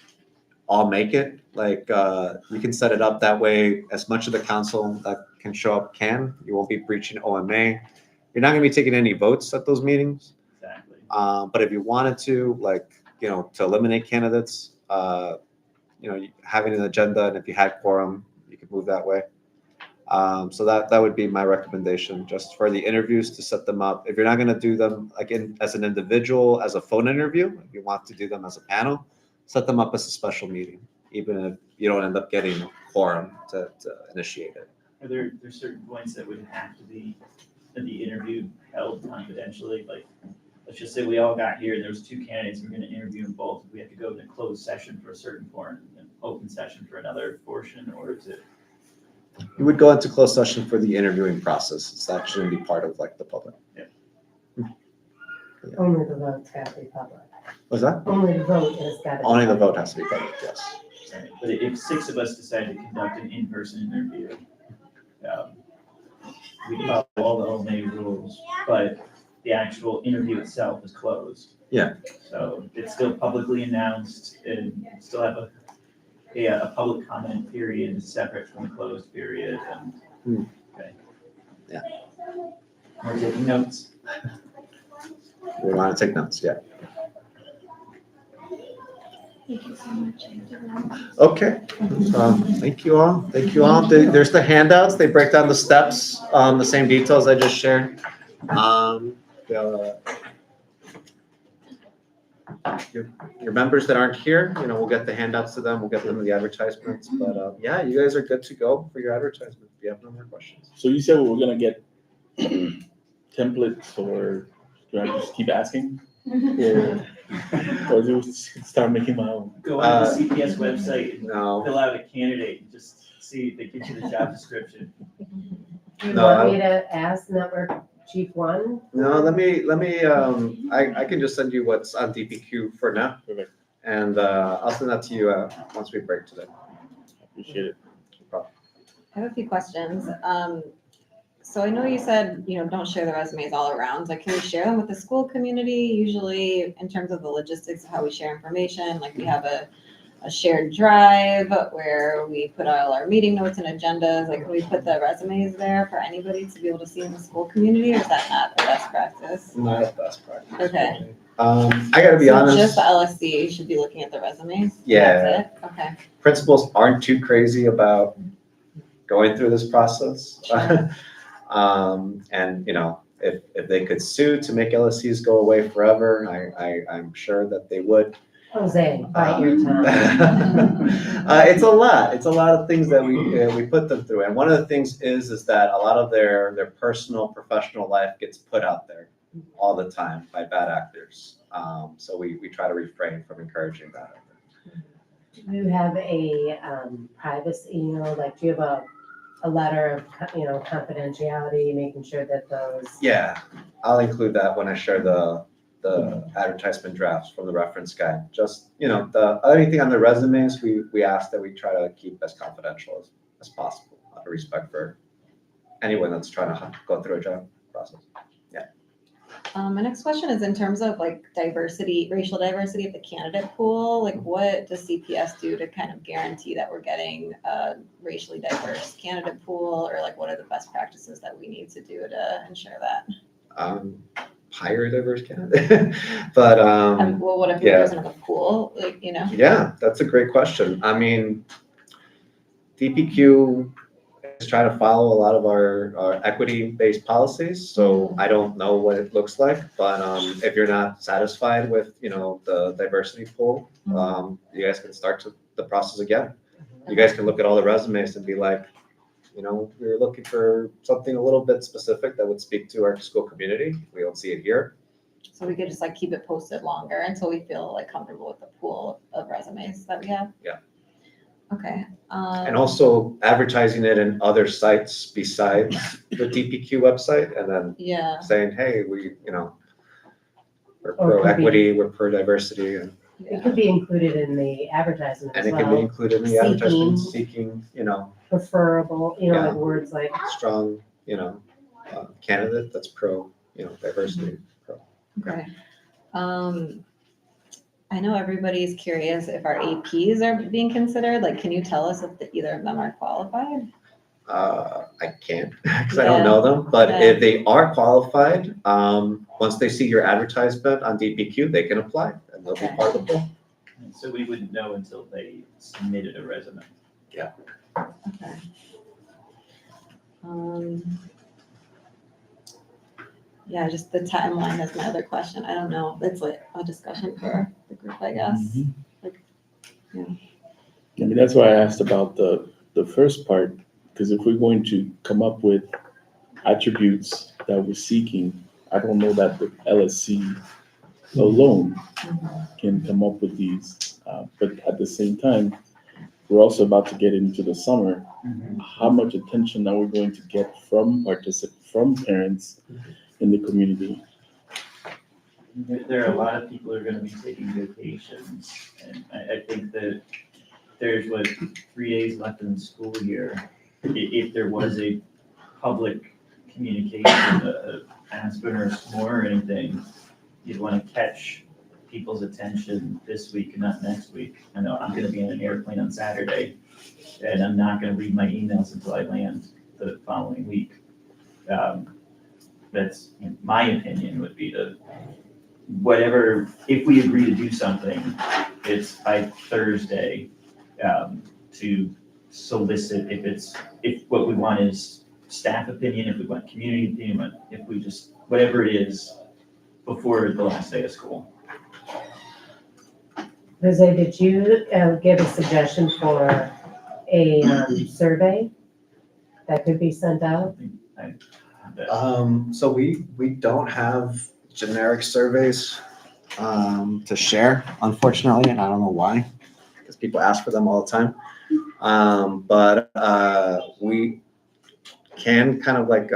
all make it. Like you can set it up that way. As much of the council that can show up can. You won't be breaching OMA. You're not going to be taking any votes at those meetings. Exactly. But if you wanted to, like, to eliminate candidates, having an agenda, and if you had quorum, you could move that way. So that would be my recommendation, just for the interviews, to set them up. If you're not going to do them like as an individual, as a phone interview, if you want to do them as a panel, set them up as a special meeting. even if you don't end up getting a quorum to initiate it. Are there certain points that would have to be in the interview held confidentially? Like, let's just say we all got here, and there was 2 candidates, and we're gonna interview them both. We have to go to closed session for a certain part, and open session for another portion, or is it? You would go into closed session for the interviewing process. It's not shouldn't be part of like the public. Only the vote's got to be public. Was that? Only the vote has got to be. Only the public. vote has to be public, yes. But if 6 of us decide to conduct an in-person interview, we follow all the OMA rules, but the actual interview itself is closed. Yeah. So it's still publicly announced and still have a public comment period separate from the closed period and. Okay. Yeah. We're taking notes. We want to take notes, yeah. Thank you so much. Okay, thank you all, thank you all. There's the handouts, they break down the steps, the same details I just shared. Your members that aren't here, we'll get the handouts to them, we'll get them the advertisements, but yeah, you guys are good to go for your advertisement, if you have no more questions. So you said we were gonna get templates, or do I just keep asking? Or do we start making my own? Go on the CPS website and No, fill out a candidate and just see if they get you the job description. Do you No, want me to ask Network Chief 1? no, let me, I can just send you what's on DPQ for now. Perfect. And I'll send that to you once we break today. Appreciate it. No problem. I have a few questions. So I know you said, don't share the resumes all around. Like, can we share them with the school community? Usually, in terms of the logistics of how we share information, like we have a shared drive where we put all our meeting notes and agendas. Like, can we put the resumes there for anybody to be able to see in the school community, or is that not the best practice? Not a best practice. Okay. I gotta be So honest. just the LSC should be looking at the resumes? Yeah. That's it? Okay. Principals aren't too crazy about going through this process. Sure. And if they could sue to make LSCs go away forever, I'm sure that they would. Jose, bite your tongue. It's a lot of things that we put them through. And one of the things is that a lot of their personal, professional life gets put out there all the time by bad actors. So we try to refrain from encouraging that. Do you have a privacy, do you have a letter of, confidentiality, making sure that those. Yeah, I'll include that when I share the advertisement drafts from the reference guide. Just, anything on the resumes, we ask that we try to keep as confidential as possible, out of respect for anyone that's trying to go through a job process. My next question is in terms of like diversity, racial diversity of the candidate pool. Like, what does CPS do to kind of guarantee that we're getting a racially diverse candidate pool, or like what are the best practices that we need to do to ensure that? Hire a diverse candidate, but Well, what if yeah. there isn't a pool? Like, Yeah, that's a great question. I mean, DPQ is trying to follow a lot of our equity-based policies, so I don't know what it looks like, but if you're not satisfied with, the diversity pool, you guys can start the process again. You guys can look at all the resumes and be like, we're looking for something a little bit specific that would speak to our school community. We don't see it here. So we could just like keep it posted longer until we feel like comfortable with the pool of resumes that we have? Yeah. Okay. And also advertising it in other sites besides the DPQ website, and then Yeah. saying, hey, we're Or pro could be- equity, we're pro diversity, and It could be included in the advertisement as it can be well, included in the advertisement, seeking, preferable, Yeah. like words like, strong, candidate that's pro, diversity. Okay. I know everybody's curious if our APs are being considered. Like, can you tell us if either of them are qualified? I can't, because I don't Yeah. know them, but Yeah. if they are qualified, once they see your advertisement on DPQ, they can apply, and they'll be Okay. part of the pool. And so we wouldn't know until they submitted a resume. Okay. Yeah, just the timeline is my other question. I don't know. It's like a discussion for the group, I guess. Yeah, I mean, that's why I asked about the first part, because if we're going to come up with attributes that we're seeking, I don't know that the LSC alone can come up with these. But at the same time, we're also about to get into the summer. How much attention are we going to get from from parents in the community? There are a lot of people who are gonna be taking vacations, and I think that there's 3 days left in the school year. If there was a public communication, Aspen or SMORE or anything, you'd wanna catch people's attention this week and not next week. I know I'm gonna be on an airplane on Saturday, and I'm not gonna read my emails until I land the following week. That's, my opinion would be to, whatever, if we agree to do something, it's by Thursday, to solicit, if what we want is staff opinion, if we want community opinion, if we just, whatever it is, before the last day of school. Jose, did you give a suggestion for a survey that could be sent out? So we don't have generic surveys to share, unfortunately, and I don't know why, because people ask for them all the time. But we can kind of like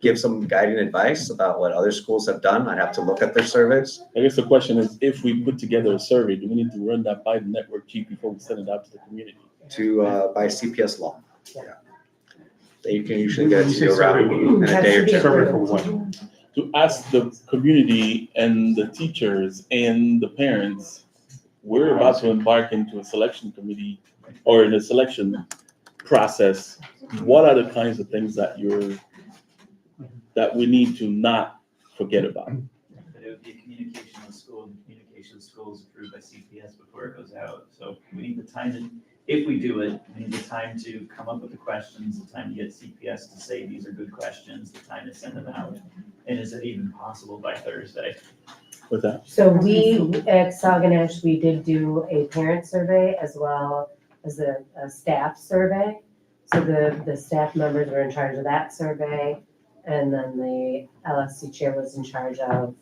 give some guiding advice about what other schools have done. I'd have to look at their surveys. I guess the question is, if we put together a survey, do we need to run that by the network chief before we send it out to the community? By CPS law. Yeah. You can usually get it to you Survey. around in a day or two. Survey for what? To ask the community and the teachers and the parents, we're about to embark into a selection committee or in a selection process. What are the kinds of things that we need to not forget about? But it would be a communication with school, and communication with school is approved by CPS before it goes out. So we need the time to, if we do it, we need the time to come up with the questions, the time to get CPS to say these are good questions, the time to send them out. And is it even possible by Thursday? With that, So we, at Saguenash, we did do a parent survey as well as a staff survey. So the staff members were in charge of that survey, and then the LSC chair was in charge of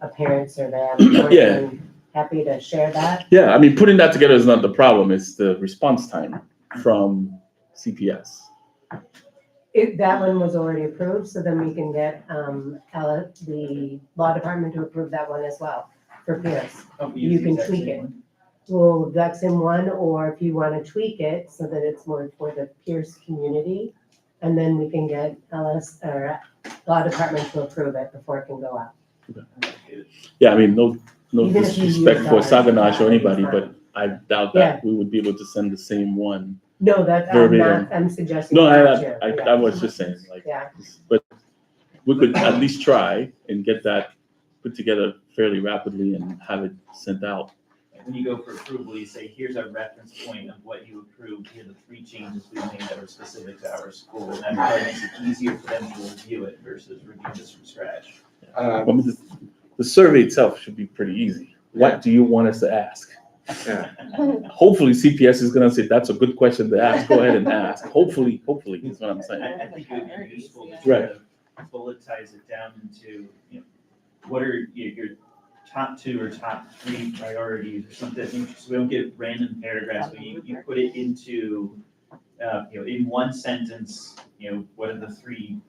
a parent survey. I'm more Yeah. than happy to share that. yeah, I mean, putting that together is not the problem. It's the response time from CPS. That one was already approved, so then we can get the law department to approve that one as well for Peirce. Oh, we You use the can exact tweak same it. one? Well, that's in one, or if you want to tweak it so that it's more for the Peirce community, and then we can get law department to approve it before it can go out. Yeah, I mean, no Even if you disrespect use for ours, Saguenash or it's anybody, fine. but I doubt Yeah. that we would be able to send the same one. No, that, Verbatim. I'm suggesting. No, not to, I yeah. was just saying, like, Yeah. but we could at least try and get that put together fairly rapidly and have it sent out. When you go for approval, you say, here's our reference point of what you approved, here are the 3 changes we made that were specific to our school. And that probably makes it easier for them to review it versus review this from scratch. I mean, the survey itself should be pretty easy. What do you want us to ask? Yeah. Hopefully CPS is gonna say, that's a good question to ask, go ahead and ask. Hopefully is what I'm saying. I think it would be useful to Right. kind of bulletize it down into, what are your top 2 or top 3 priorities or something, so we don't get random paragraphs, but you put it into, in one sentence, what are the 3,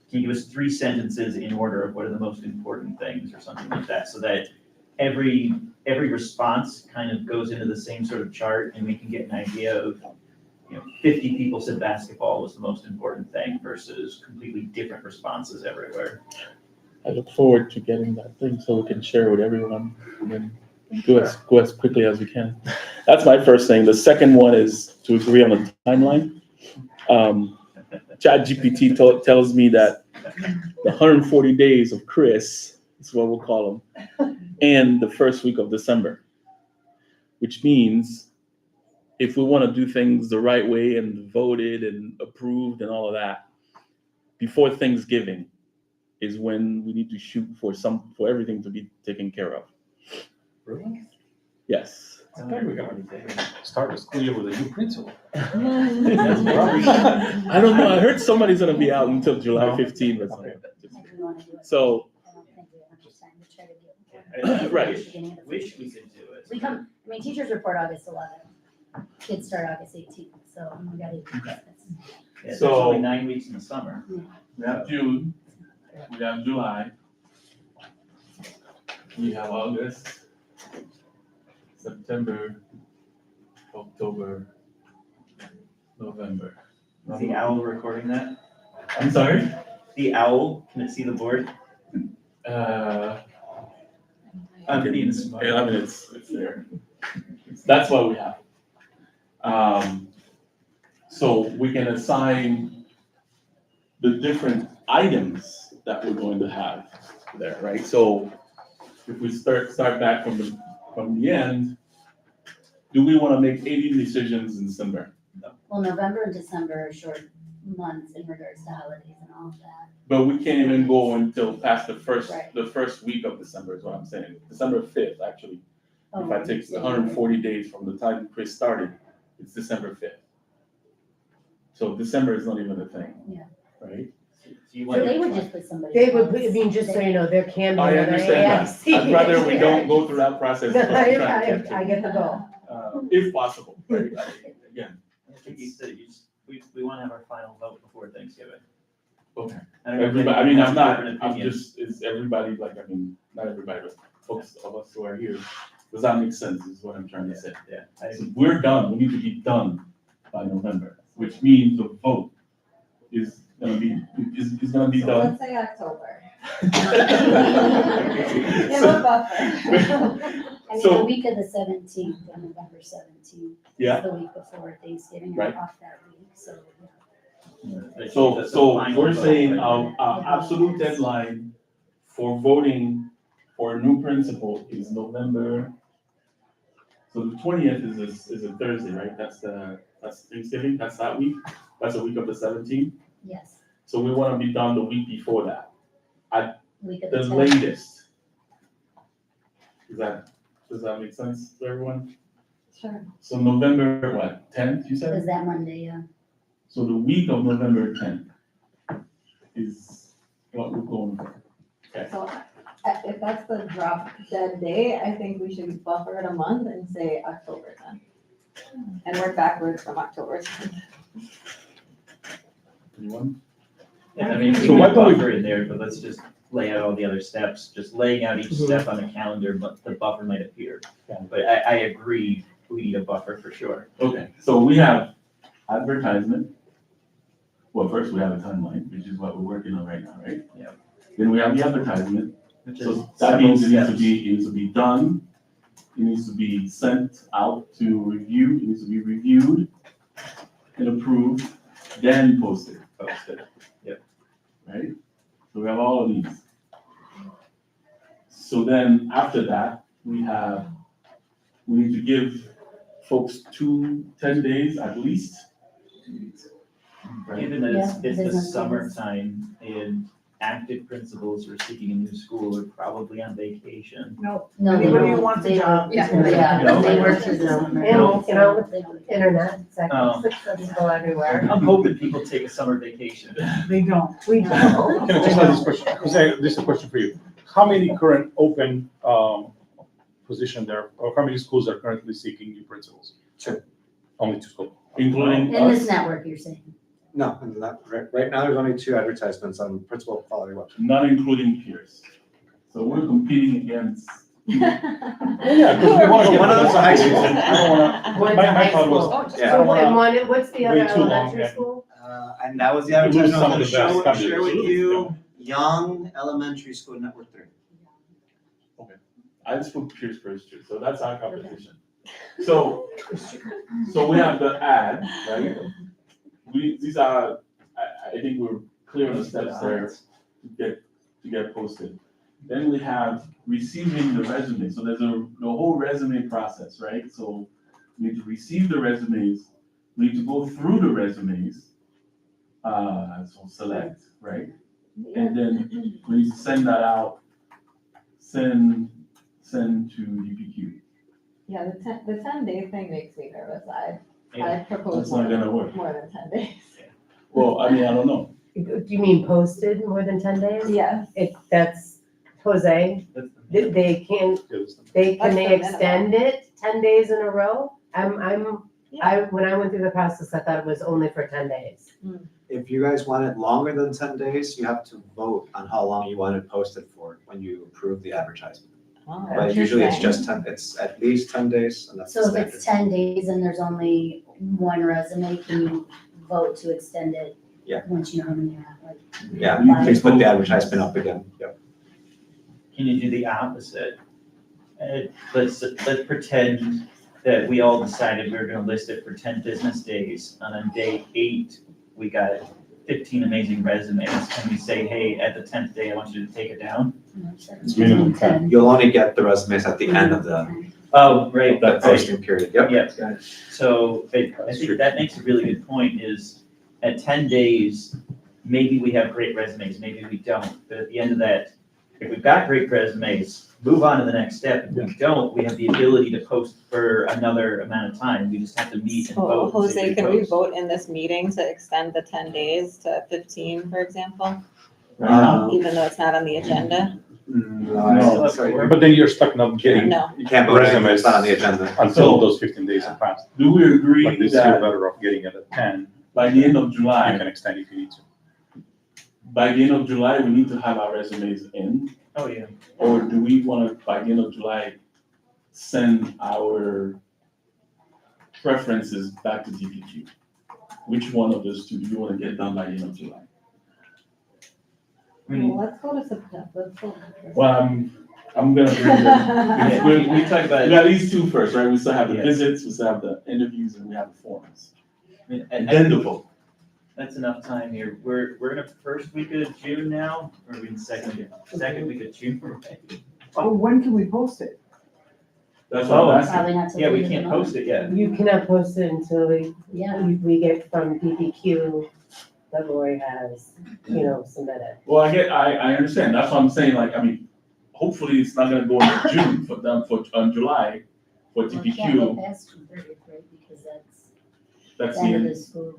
can you give us 3 sentences in order of what are the most important things or something like that, so that every response kind of goes into the same sort of chart and we can get an idea of, 50 people said basketball was the most important thing versus completely different responses everywhere. I look forward to getting that thing so we can share with everyone and then go as quickly as we can. That's my first thing. The second one is to agree on a timeline. ChatGPT tells me that the 140 days of Chris is what we'll call them, and the first week of December, which means if we want to do things the right way and voted and approved and all of that, before Thanksgiving is when we need to shoot for everything to be taken care of. Really? Yes. I thought we were gonna start the school year with a new principal. I don't know. I heard somebody's gonna be out until July No. 15th or Okay. something. We wanna do it. So, I don't think we have enough time to try to get. Right. Beginning of the Wish we could do it. We come, I mean, teachers report August 11th. Kids start August 18th, so we gotta do this. Yeah, there's So- only 9 weeks in the summer. we have June, we have July, we have August, September, October, November. Is the owl recording that? I'm sorry? The owl, can it see the board? I'm being smart. Yeah, I mean, it's there. That's what we have. So we can assign the different items that we're going to have there, right? So if we start back from the end, do we want to make 80 decisions in December? Well, November and December are short months in regards to holidays and all of that. But we can't even go until past the Right. first week of December is what I'm saying. December 5th, actually. Oh, If I take the 140 days from the time Chris started, it's December 5th. So December is not even a thing. Yeah. Right? So you So want they to- would just put somebody. They would, else. I mean, just so you know, there can be I another understand AIC. that. I'd rather we don't go through that process. No, is what I'm trying to get I to. get the goal. If possible, right? Again, I think you said we want to have our final vote before Thanksgiving. okay. I don't know if Everybody, I anyone mean, has I'm a not, different I'm opinion. just, is everybody, like, I mean, not everybody, but folks of us who are here, does that make sense, is what I'm trying to say. Yeah, So we're done, we need to be done by November, which means the vote is gonna be, is gonna be So done. let's say October. Give a buffer. I mean, So- the week of the 17th, on November 17th, Yeah. is the week before Thanksgiving, Right. or off that week, so. So we're saying our absolute deadline for voting for a new principal is November. So the 20th is a Thursday, right? That's Thanksgiving, that's that week, that's the week of the 17th. Yes, So we wanna be done the week before that, week of the the 10th. latest. Does that make sense to everyone? Sure. So November, what, 10th, you said? Is that Monday, yeah. So the week of November 10th is what we're going for. So if that's the drop dead date, I think we should buffer it a month and say October then. And work backwards from October. Anyone? And I mean, we So why can don't we- buffer in there, but let's just lay out all the other steps, just laying out each step on the calendar, but the buffer might appear. Yeah. But I agree, we need a buffer for sure. Okay, so we have advertisement. Well, first we have a timeline, which is what we're working on right now, right? Yeah. Then we have the advertisement. Which is So that several means it needs steps. to be done. It needs to be sent out to review, it needs to be reviewed and approved, then posted. Yep. Right? So we have all of these. So then after that, we need to give folks 10 days at least. Right? Given that Yeah, it's the business days. summertime and active principals who are seeking a new school are probably on vacation. No, No, they anybody who don't- wants a they job. don't- is- Yeah, No. they work through Zoom. And, you know, They don't- Internet, it's Oh. accessible everywhere. I'm hoping people take a summer vacation. They don't. We don't. Can I just ask this question? Jose, this is a question for you. How many current open position there, or how many schools are currently seeking new principals? Two. Only 2 schools. Including In this us, network, you're saying? No, right now, there's only 2 advertisements on principal quality website. not including Peirce. So we're competing against. Yeah, because we want to. Well, one of them's a high school. I don't wanna, One's my a high thought was, school. Yeah. I don't So, and wanna, one, what's the other wait too long elementary and- school? And that was the We lose advertisement some I'm of gonna the best share with candidates. you. Young Elementary School Network 3. I just put Peirce first too, so that's our competition. So we have the ad, right? These are, I think we're clear on the steps there to get posted. Then we have receiving the resume, so there's the whole resume process, right? So we need to receive the resumes, we need to go through the resumes, so select, right? And then we need to send that out, send to DPQ. Yeah, the 10-day thing makes me nervous. I Yeah. propose That's not gonna work. more than 10 days. Well, I mean, I don't know. Do you mean posted more than 10 days? Yes. That's, Jose, That's the main- they can That's they the minimum. extend it 10 days in a row? When I went through the process, I thought it was only for 10 days. If you guys want it longer than 10 days, you have to vote on how long you want it posted for when you approve the advertisement. Oh, But usually it's interesting. just 10, it's at least 10 days and that's the So if it's standard. 10 days and there's only one resume, can you vote to extend it? Yeah. Once you know how many you have, like. Yeah, please put the advertisement up again, yep. Can you do the opposite? Let's pretend that we all decided we were gonna list it for 10 business days. And on day 8, we got 15 amazing resumes. Can we say, hey, at the 10th day, I want you to take it down? It's minimum 10. You'll only get the resumes at the end of the Oh, right, that posting period, yep. Yeah, so I think that makes a really good point is at 10 days, maybe we have great resumes, maybe we don't. But at the end of that, if we've got great resumes, move on to the next step. If we don't, we have the ability to post for another amount of time. We just have to meet and So vote. and say Jose, can we post. vote in this meeting to extend the 10 days to 15, for example? Even though it's not on the agenda? No, sorry, But then you're stuck not getting No. you can't vote anything that's not on the agenda. until those 15 days have passed. Do we But agree this, you're that better off getting it at 10. by the end of You July, can extend if you need to. by the end of July, we need to have our resumes in? Oh, yeah. Or do we wanna, by the end of July, send our preferences back to DPQ? Which one of those two do you wanna get done by the end of July? I mean, Well, let's go to September. Let's go. Well, I'm gonna bring them. yeah, we talked about We got these two first, right? We still have the Yes. visits, we still have the interviews, and we have the forums. I mean, And I then the think vote. that's enough time here. We're in the first week of June now, or are we in second week of June? Right? Oh, when can we post it? That's what I'm asking. Probably not till. Yeah, the we end of the can't month. post it yet. You cannot post it until Yeah. we get from DPQ that Lori has, submitted. Well, I understand, that's what I'm saying, like, I mean, hopefully it's not gonna go into June for them, July, for Well, it can't TPQ, go past June 30th, right, because that's that's the the end of end. the school,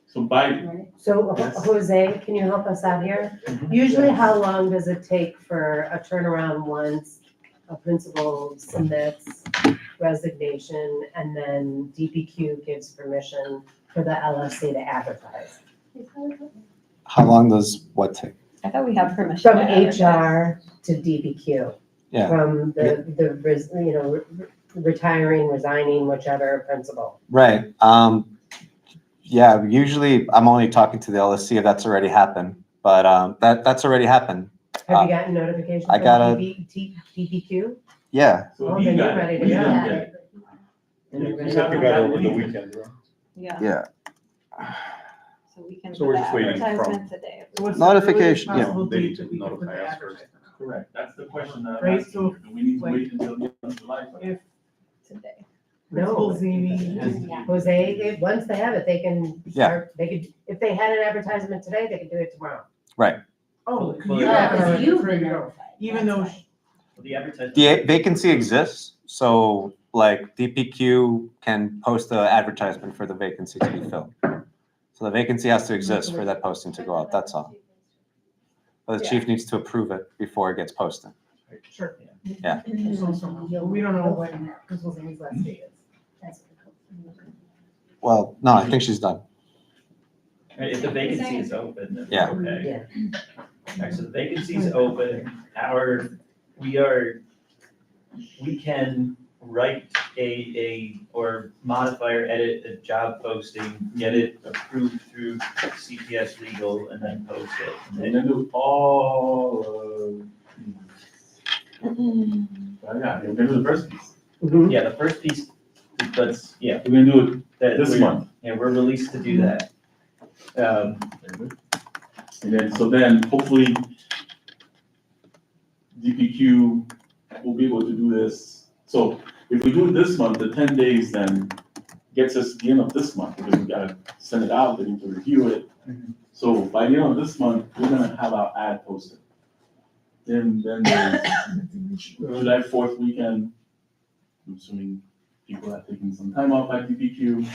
So by, right? So Yes. Jose, can you help us out here? Mhm. Usually how long does it take for a turnaround once a principal submits resignation and then DPQ gives permission for the LSC to advertise? How long does what take? I thought we have permission. From to advertise. HR to DPQ. Yeah. From retiring, resigning, whichever principal. Right, yeah, usually I'm only talking to the LSC if that's already happened, but, that's already happened. Have you gotten notification I from got a- DPQ? Yeah, so Oh, he then you're got ready it, to we go. didn't Yeah. get it. And you're Yeah, gonna we go. have You to got have over the meeting. weekend, right? Yeah, yeah. so we can So do we're the just waiting for- advertisement today. What's the Notification, earliest yeah. possible They date need that to we can put notify the us first. advertisement? Correct, that's the question that I'm Right, asking, so, do we need to like- wait until the end of July for that? If Today. No. Principal Zini, Jose, once they have it, they can Yeah. start, if they had an advertisement today, they could do it tomorrow. oh, Well, you yeah, have because to, you've ready been to go. notified. Even That's though why. Well, the advertisement. The vacancy exists, so like DPQ can post the advertisement for the vacancy to be filled. So the vacancy has to exist for that posting to go out, that's all. But the chief needs to approve it before it gets posted. Sure. Yeah. So we don't know when Principal Zini's last day is. That's what it Well, no, I think she's done. Right, if the vacancy is open, then Yeah. okay. Alright, so the vacancy is open, we can write or modify or edit a job posting, get it approved through CPS legal, and then post it. And then do all yeah, we're gonna do the first piece. Yeah, the first piece, let's, yeah. We're gonna do that it this we're- month. Yeah, we're released to do that. Very good. And then hopefully DPQ will be able to do this. So if we do it this month, the 10 days then gets us to the end of this month, because we gotta send it out, they need to review it. So by the end of this month, we're gonna have our ad posted. Then there's July 4th weekend, I'm assuming people have taken some time off at DPQ.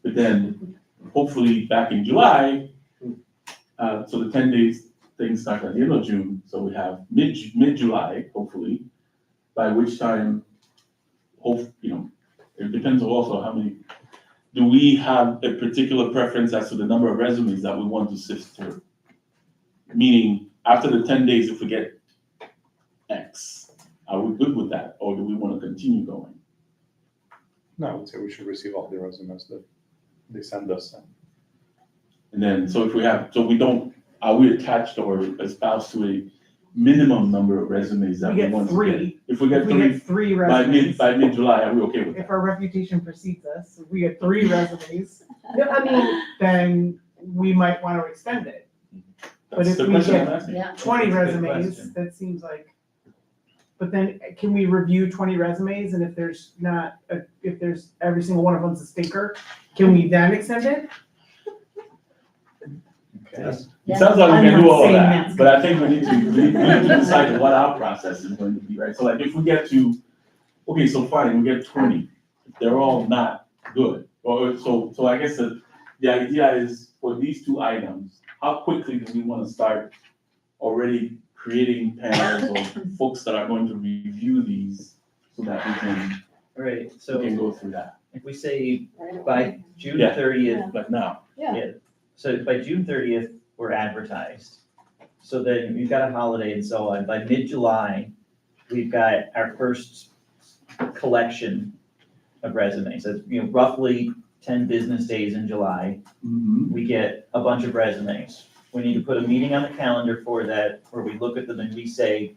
But then, hopefully, back in July, so the 10 days thing starts at the end of June, so we have mid-July, hopefully, by which time, it depends also how many, do we have a particular preference as to the number of resumes that we want to sift through? Meaning, after the 10 days, if we get X, are we good with that, or do we want to continue going? No, I would say we should receive all the resumes that they send us. And then, so if we have, so we don't, are we attached or espoused to a minimum number of resumes that We we get want to three. get? If we get If we three get three by resumes, mid-July, are we okay with if that? our reputation precedes us, if we get three resumes, No, I mean, then we might want to extend it. But That's if the we question get I'm asking. Yeah. 20 That's a good resumes, question. that seems like, but then can we review 20 resumes and if there's not, if there's, every single one of them's a stinker, can we then extend it? Okay. It sounds like we I'm can not do all of saying that, that's but I think we need to decide what our process is going to be, right? So like if we get to, okay, so fine, we get 20, they're all not good. Or so I guess the idea is for these two items, how quickly do we want to start already creating panels or folks that are going to review these so that we can All right, so go through that, if we say Right. by June Yeah. 30th, like now. so by June 30th, we're advertised. So then we've got a holiday and so on. By mid-July, we've got our first collection of resumes. So, roughly 10 business days in July, we get a bunch of resumes. We need to put a meeting on the calendar for that, where we look at them and we say,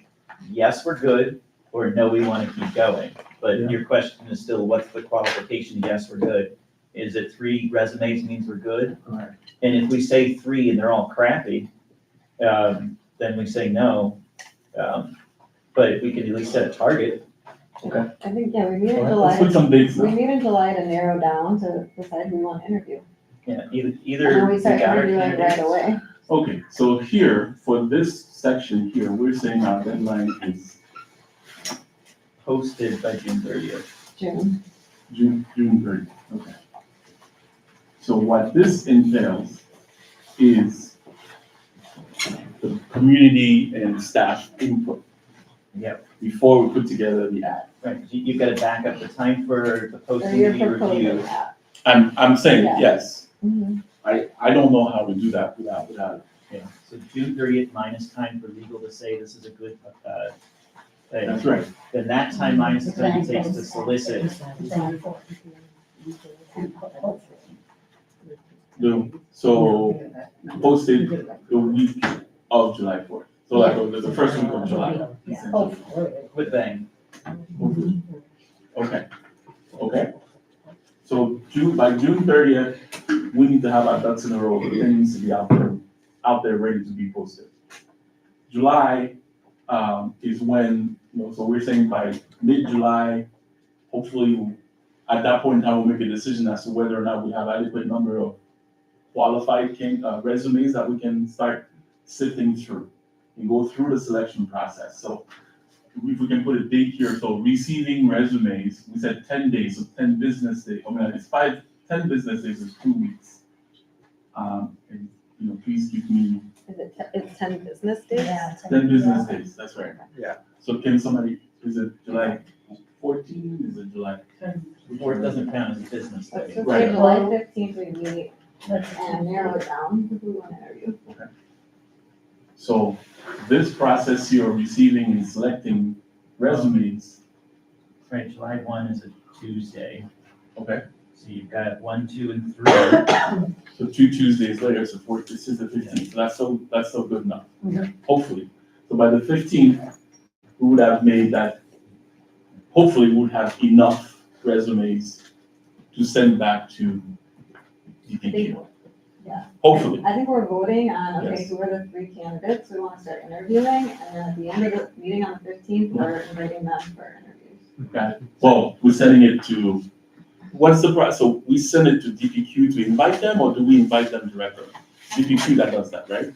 yes, we're good, or no, we want to keep going. But Yeah. your question is still, what's the qualification? Yes, we're good. Is it 3 resumes means we're good? Correct. And if we say 3 and they're all crappy, then we say no. But we can at least set a target. I think, yeah, we meet in Let's put July, some dates we now. meet in July to narrow down to decide who we want to interview. Yeah, And either then we start got our interviewing right candidates. away. Okay, so here, for this section here, we're saying our deadline is Posted by June 30th. June. June 30th, okay. So what this entails is the community and staff input. Yep. Before we put together the ad. Right, you've got to back up the time for the So posting you're to be proposing reviewed. that. I'm saying, Yeah. yes, Mhm. I don't know how to do that without, Yeah, so June 30th minus time for legal to say this is a good, thing. that's right. Then that time minus the time it takes to solicit. So posted the week of July 4th. So like the first week of July. With bang. Okay, okay. So by June 30th, we need to have our ducks in a row. The thing needs to be out there, ready to be posted. July is when, so we're saying by mid-July, hopefully, at that point in time, we'll make a decision as to whether or not we have adequate number of qualified resumes that we can start sifting through and go through the selection process. So if we can put a date here, so receiving resumes, we said 10 days, so 10 business days. I mean, it's 10 business days is 2 weeks. And, please give me It's 10 business days? Yeah. 10 business days, that's right. Yeah. So can somebody, is it July 14, is it July 10? Or it doesn't count as a business So day. say Right. July 15th, we meet and narrow it down who we want to interview. So this process here of receiving and selecting resumes, Right, July 1 is a Tuesday, okay? so you've got 1, 2, and 3. So 2 Tuesdays later, so this is the 15th, so that's still good enough, hopefully. So by the 15th, we would have made that, hopefully we would have enough resumes to send back to DPQ. Yeah. Hopefully, I think we're voting on, okay, Yes. who are the 3 candidates we want to start interviewing, and then at the end of the meeting on the 15th, we're inviting them for interviews. got it. Well, we're sending it to, what's the process? So we send it to DPQ to invite them, or do we invite them directly? DPQ that does that, right?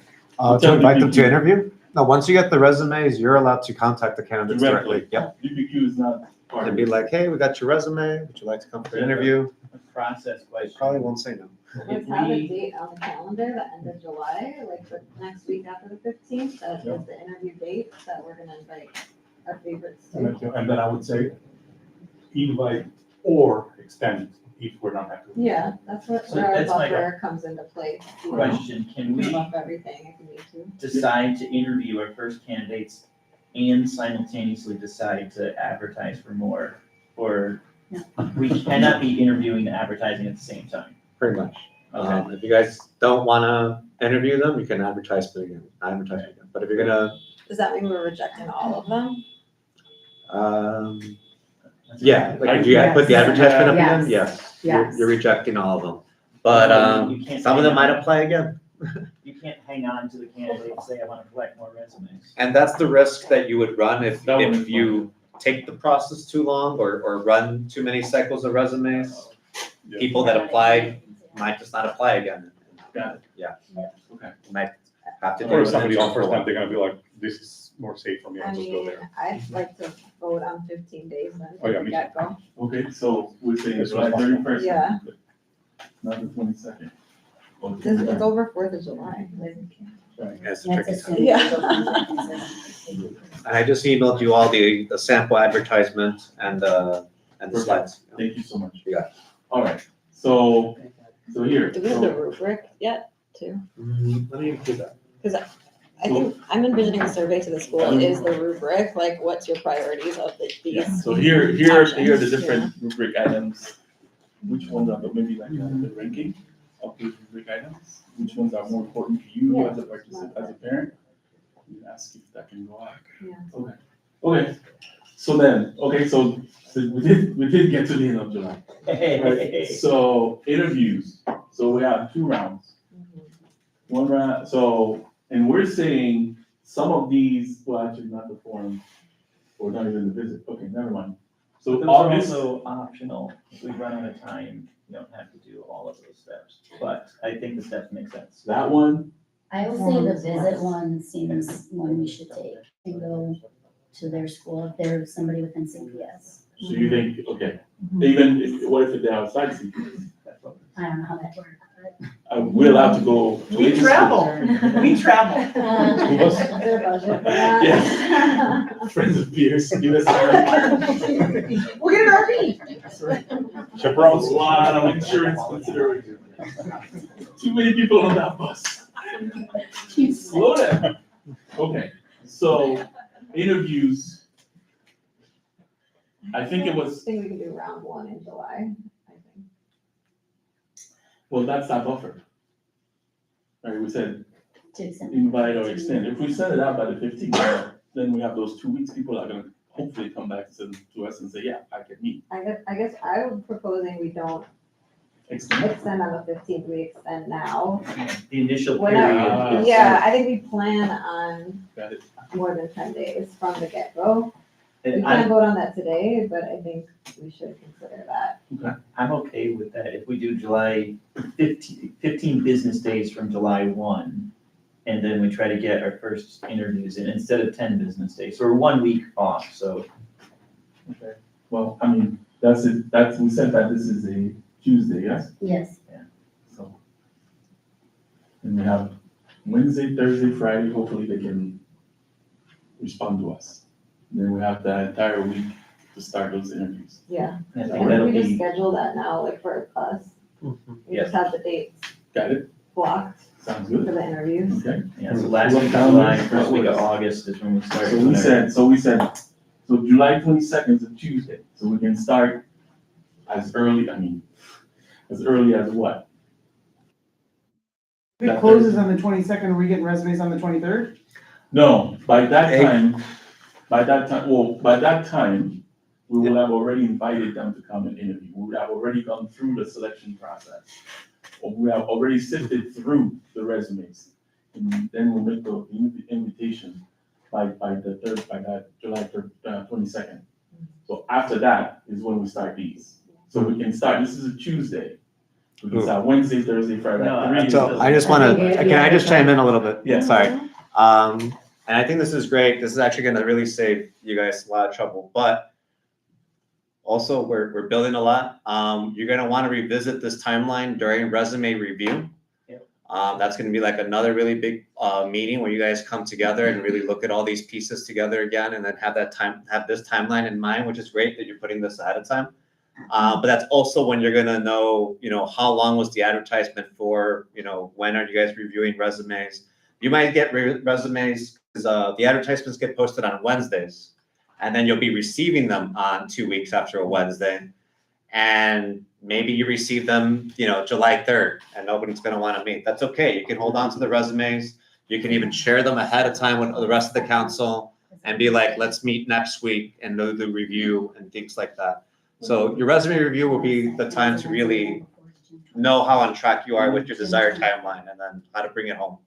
To invite them to interview? No, once you get the resumes, you're allowed to contact the candidates directly. Yep. DPQ is not, part and of be it. like, hey, we got your resume, would you like to come for an interview? A process They question. probably won't say no. Let's have a date on the calendar, the end of July, like the next week after the 15th, that is the interview date that we're gonna invite our favorites to. And then I would say invite or extend if we're not happy. Yeah, that's what, So where our that's my buffer comes into play. You know, Question, can we buff everything if we need to. decide to interview our first candidates and simultaneously decide to advertise for more? Or we cannot be interviewing and advertising at the same time? Pretty much. Okay. If you guys don't wanna interview them, you can advertise for them again. But if you're gonna, Does that mean we're rejecting all of them? yeah, like if you put the Yes. advertisement up Yes. again, yes, Yes. you're rejecting all of them. But, You can't some of them hang might on. apply again. You can't hang on to the candidate and say, I wanna collect more resumes. And that's the risk that you would run That would if be you take the process too long or run too many cycles of resumes. Yeah. People that applied might just not apply again. Got it. Yeah. Okay. You might have to. Or if do somebody it offers for a them, while. they're gonna be like, this is more safe for me, I I'll just go mean, there. I'd like to vote on 15 days then, Oh, yeah, from me the too. get-go. Okay, so we're saying As July soon as possible. 31st. Yeah. Not the 22nd. It's over 4th of July. That's the That's tricky side. assuming Yeah. legal And I just emailed you all the sample advertisement and the slides. Thank you so much. You got All right, so here. Do we have the rubric yet, too? Let me do that. I think, I'm envisioning the survey to the school is the rubric, like, what's your priorities of Yeah, these? so here are the actions, different rubric items. Which ones are maybe like the ranking of the rubric items? Which ones are more important to you Yeah. as a participant, as a parent? You ask if that can go out. Yeah. Okay, okay. So then, so we did get to the end of July. Right, so interviews, so we have 2 rounds. Mhm. One round, so, and we're saying some of these, well, actually not the form, or not even the visit, okay, never mind. So Those are August, also optional. If we run out of time, you don't have to do all of those steps. But I think the steps make sense. that one, I would say the visit one seems one we should take and go to their school if there's somebody within CPS. so you think, okay, even if, what if they're outside CPS? I don't know how that works, We're allowed to go. to We any travel. school. We travel. but. Who was- Is there a budget for that? Friends of Peirce, give us a. We'll get an RV. Chaperones, a lot of insurance considerations. Too many people on that bus. Slow down. Okay, so interviews. I think it I was, think we can do round 1 in July, I think. well, that's our buffer. Right, we said To extend. invite or extend. If we send it out by the 15th, then we have those 2 weeks, people are gonna hopefully come back to us and say, yeah, I can meet. I guess I would proposing we don't Extend. extend on the 15th, we extend now. The initial Whenever- period. is- Yeah, I think we plan on Got it. more than 10 days from the get-go. We And can't vote on that today, but I think we should consider that. I'm okay with that. If we do July 15 business days from July 1, and then we try to get our first interviews in instead of 10 business days. So we're 1 week off, so Okay, well, I mean, that's it, we said that this is a Tuesday, yes? Yes, So. And we have Wednesday, Thursday, Friday, hopefully they can respond to us. Then we have the entire week to start those interviews. Yeah. I think And that'll we just be, schedule that now, like for us. We just have the dates Got it? blocked Sounds for good? the interviews. Okay. yeah, so last week of July, first week of August is when we start. So we said, so July 22nd is a Tuesday, so we can start as early as what? It closes on the 22nd, are we getting resumes on the 23rd? No, by that Hey. time, we will have already invited them to come and interview. We would have already gone through the selection process. Or we have already sifted through the resumes. And then we'll make the invitation by that July 22nd. So after that is when we start these. So we can start, this is a Tuesday. We can start Wednesday, Thursday, Friday. No, Three is So the- I just wanna, can I just chime in a little bit? Yeah. Sorry. And I think this is great. This is actually gonna really save you guys a lot of trouble, but Also, we're building a lot. You're gonna wanna revisit this timeline during resume review. Yep. That's gonna be like another really big, meeting where you guys come together and really look at all these pieces together again, and then have this timeline in mind, which is great that you're putting this ahead of time. But that's also when you're gonna know, how long was the advertisement for, when are you guys reviewing resumes? You might get resumes, because, the advertisements get posted on Wednesdays. And then you'll be receiving them on 2 weeks after a Wednesday. And maybe you receive them, July 3rd, and nobody's gonna wanna meet. That's okay. You can hold on to the resumes. You can even share them ahead of time with the rest of the council and be like, let's meet next week and do the review and things like that. So your resume review will be the time to really know how on track you are with your desired timeline and then how to bring it home.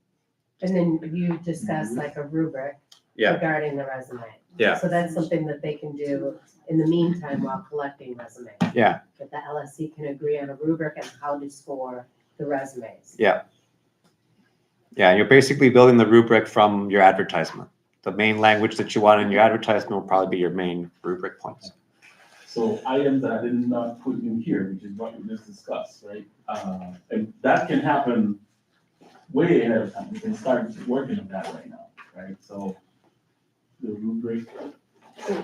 And then you discuss like a rubric Yeah. regarding the resume. Yeah. So that's something that they can do in the meantime while collecting resumes. Yeah. That the LSC can agree on a rubric and how to score the resumes. Yeah, you're basically building the rubric from your advertisement. The main language that you want in your advertisement will probably be your main rubric points. So items that I did not put in here, which is what we just discussed, right? And that can happen way ahead of time. We can start working on that right now, right? So the rubric,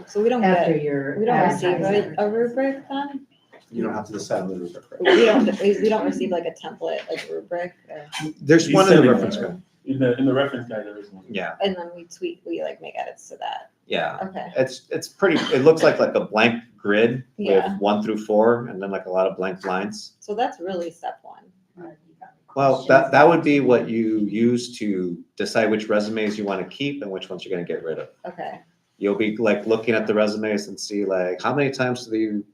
So we don't After get, your. we don't receive advertising. a rubric then? You don't have to decide on the rubric. Right? We don't receive like a template, like a rubric, or, There's You one in the said it, reference right? guide. in the reference guide, there is one. Yeah, and then we like make edits to that. yeah. Okay. It's pretty, it looks like a blank grid with Yeah. 1 through 4 and then like a lot of blank lines. So that's really step one. Well, that would be what you use to decide which resumes you want to keep and which ones you're gonna get rid of. Okay. You'll be like looking at the resumes and see like, how many times do you,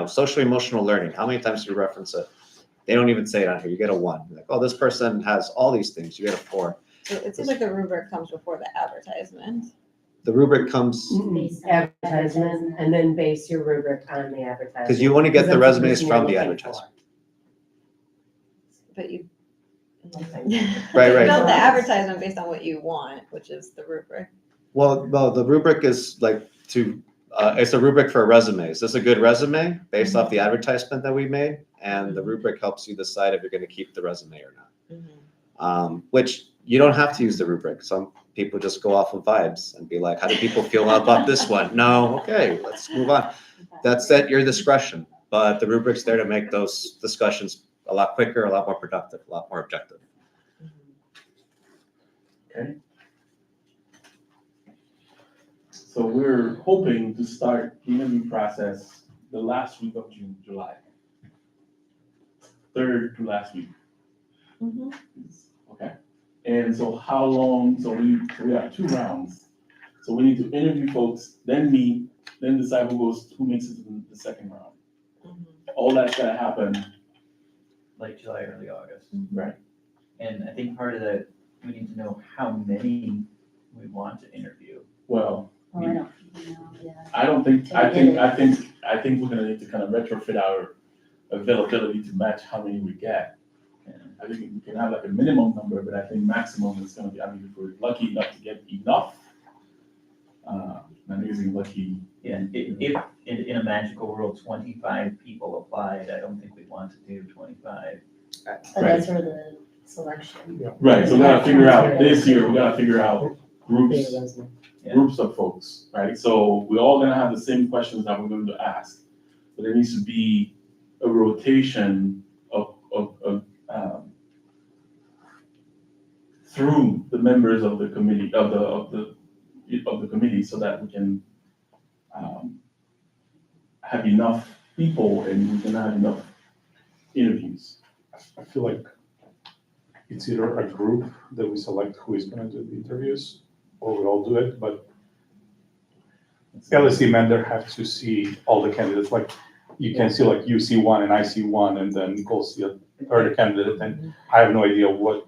social emotional learning, how many times do you reference it? They don't even say it on here. You get a 1. Like, oh, this person has all these things. You get a 4. So it seems like the rubric comes before the advertisement. The rubric comes, Advertisement, and then base your rubric on the advertisement. because you want to get the Because that's resumes what from the you're looking for. advertisement. But you. Right, right. You build the advertisement based on what you want, which is the rubric. Well, the rubric is like it's a rubric for resumes. This is a good resume based off the advertisement that we made, and the rubric helps you decide if you're going to keep the resume or not. Which you don't have to use the rubric. Some people just go off of vibes and be like, how do people feel about this one? No, okay, let's move on. That's at your discretion, but the rubric's there to make those discussions a lot quicker, a lot more productive, a lot more objective. Okay. So we're hoping to start the interview process the last week of June, July. 3rd to last week. Okay. And so how long, so we have 2 rounds. So we need to interview folks, then meet, then decide who makes it to the second round. All that's gotta happen. Late July, early August. Right. And I think part of that, we need to know how many we want to interview. Well, Oh, I don't know, yeah. I think we're gonna need to kind of retrofit our availability to match how many we get. And I think we can have like a minimum number, but I think maximum is gonna be, I mean, if we're lucky enough to get enough. I'm using lucky. Yeah, if in a magical world, 25 people applied, I don't think we'd want to do 25. So that's for the selection. Right, so we gotta figure out, this year, we gotta figure out groups, Yeah. groups of folks, right? So we're all gonna have the same questions that we're going to ask, but there needs to be a rotation of through the members of the committee, of the committee, so that we can have enough people and we can have enough interviews. I feel like it's either a group that we select who is gonna do the interviews, or we all do it, but LSC member have to see all the candidates, like, you can see like you see one and I see one, and then Nicole see a third candidate, and I have no idea what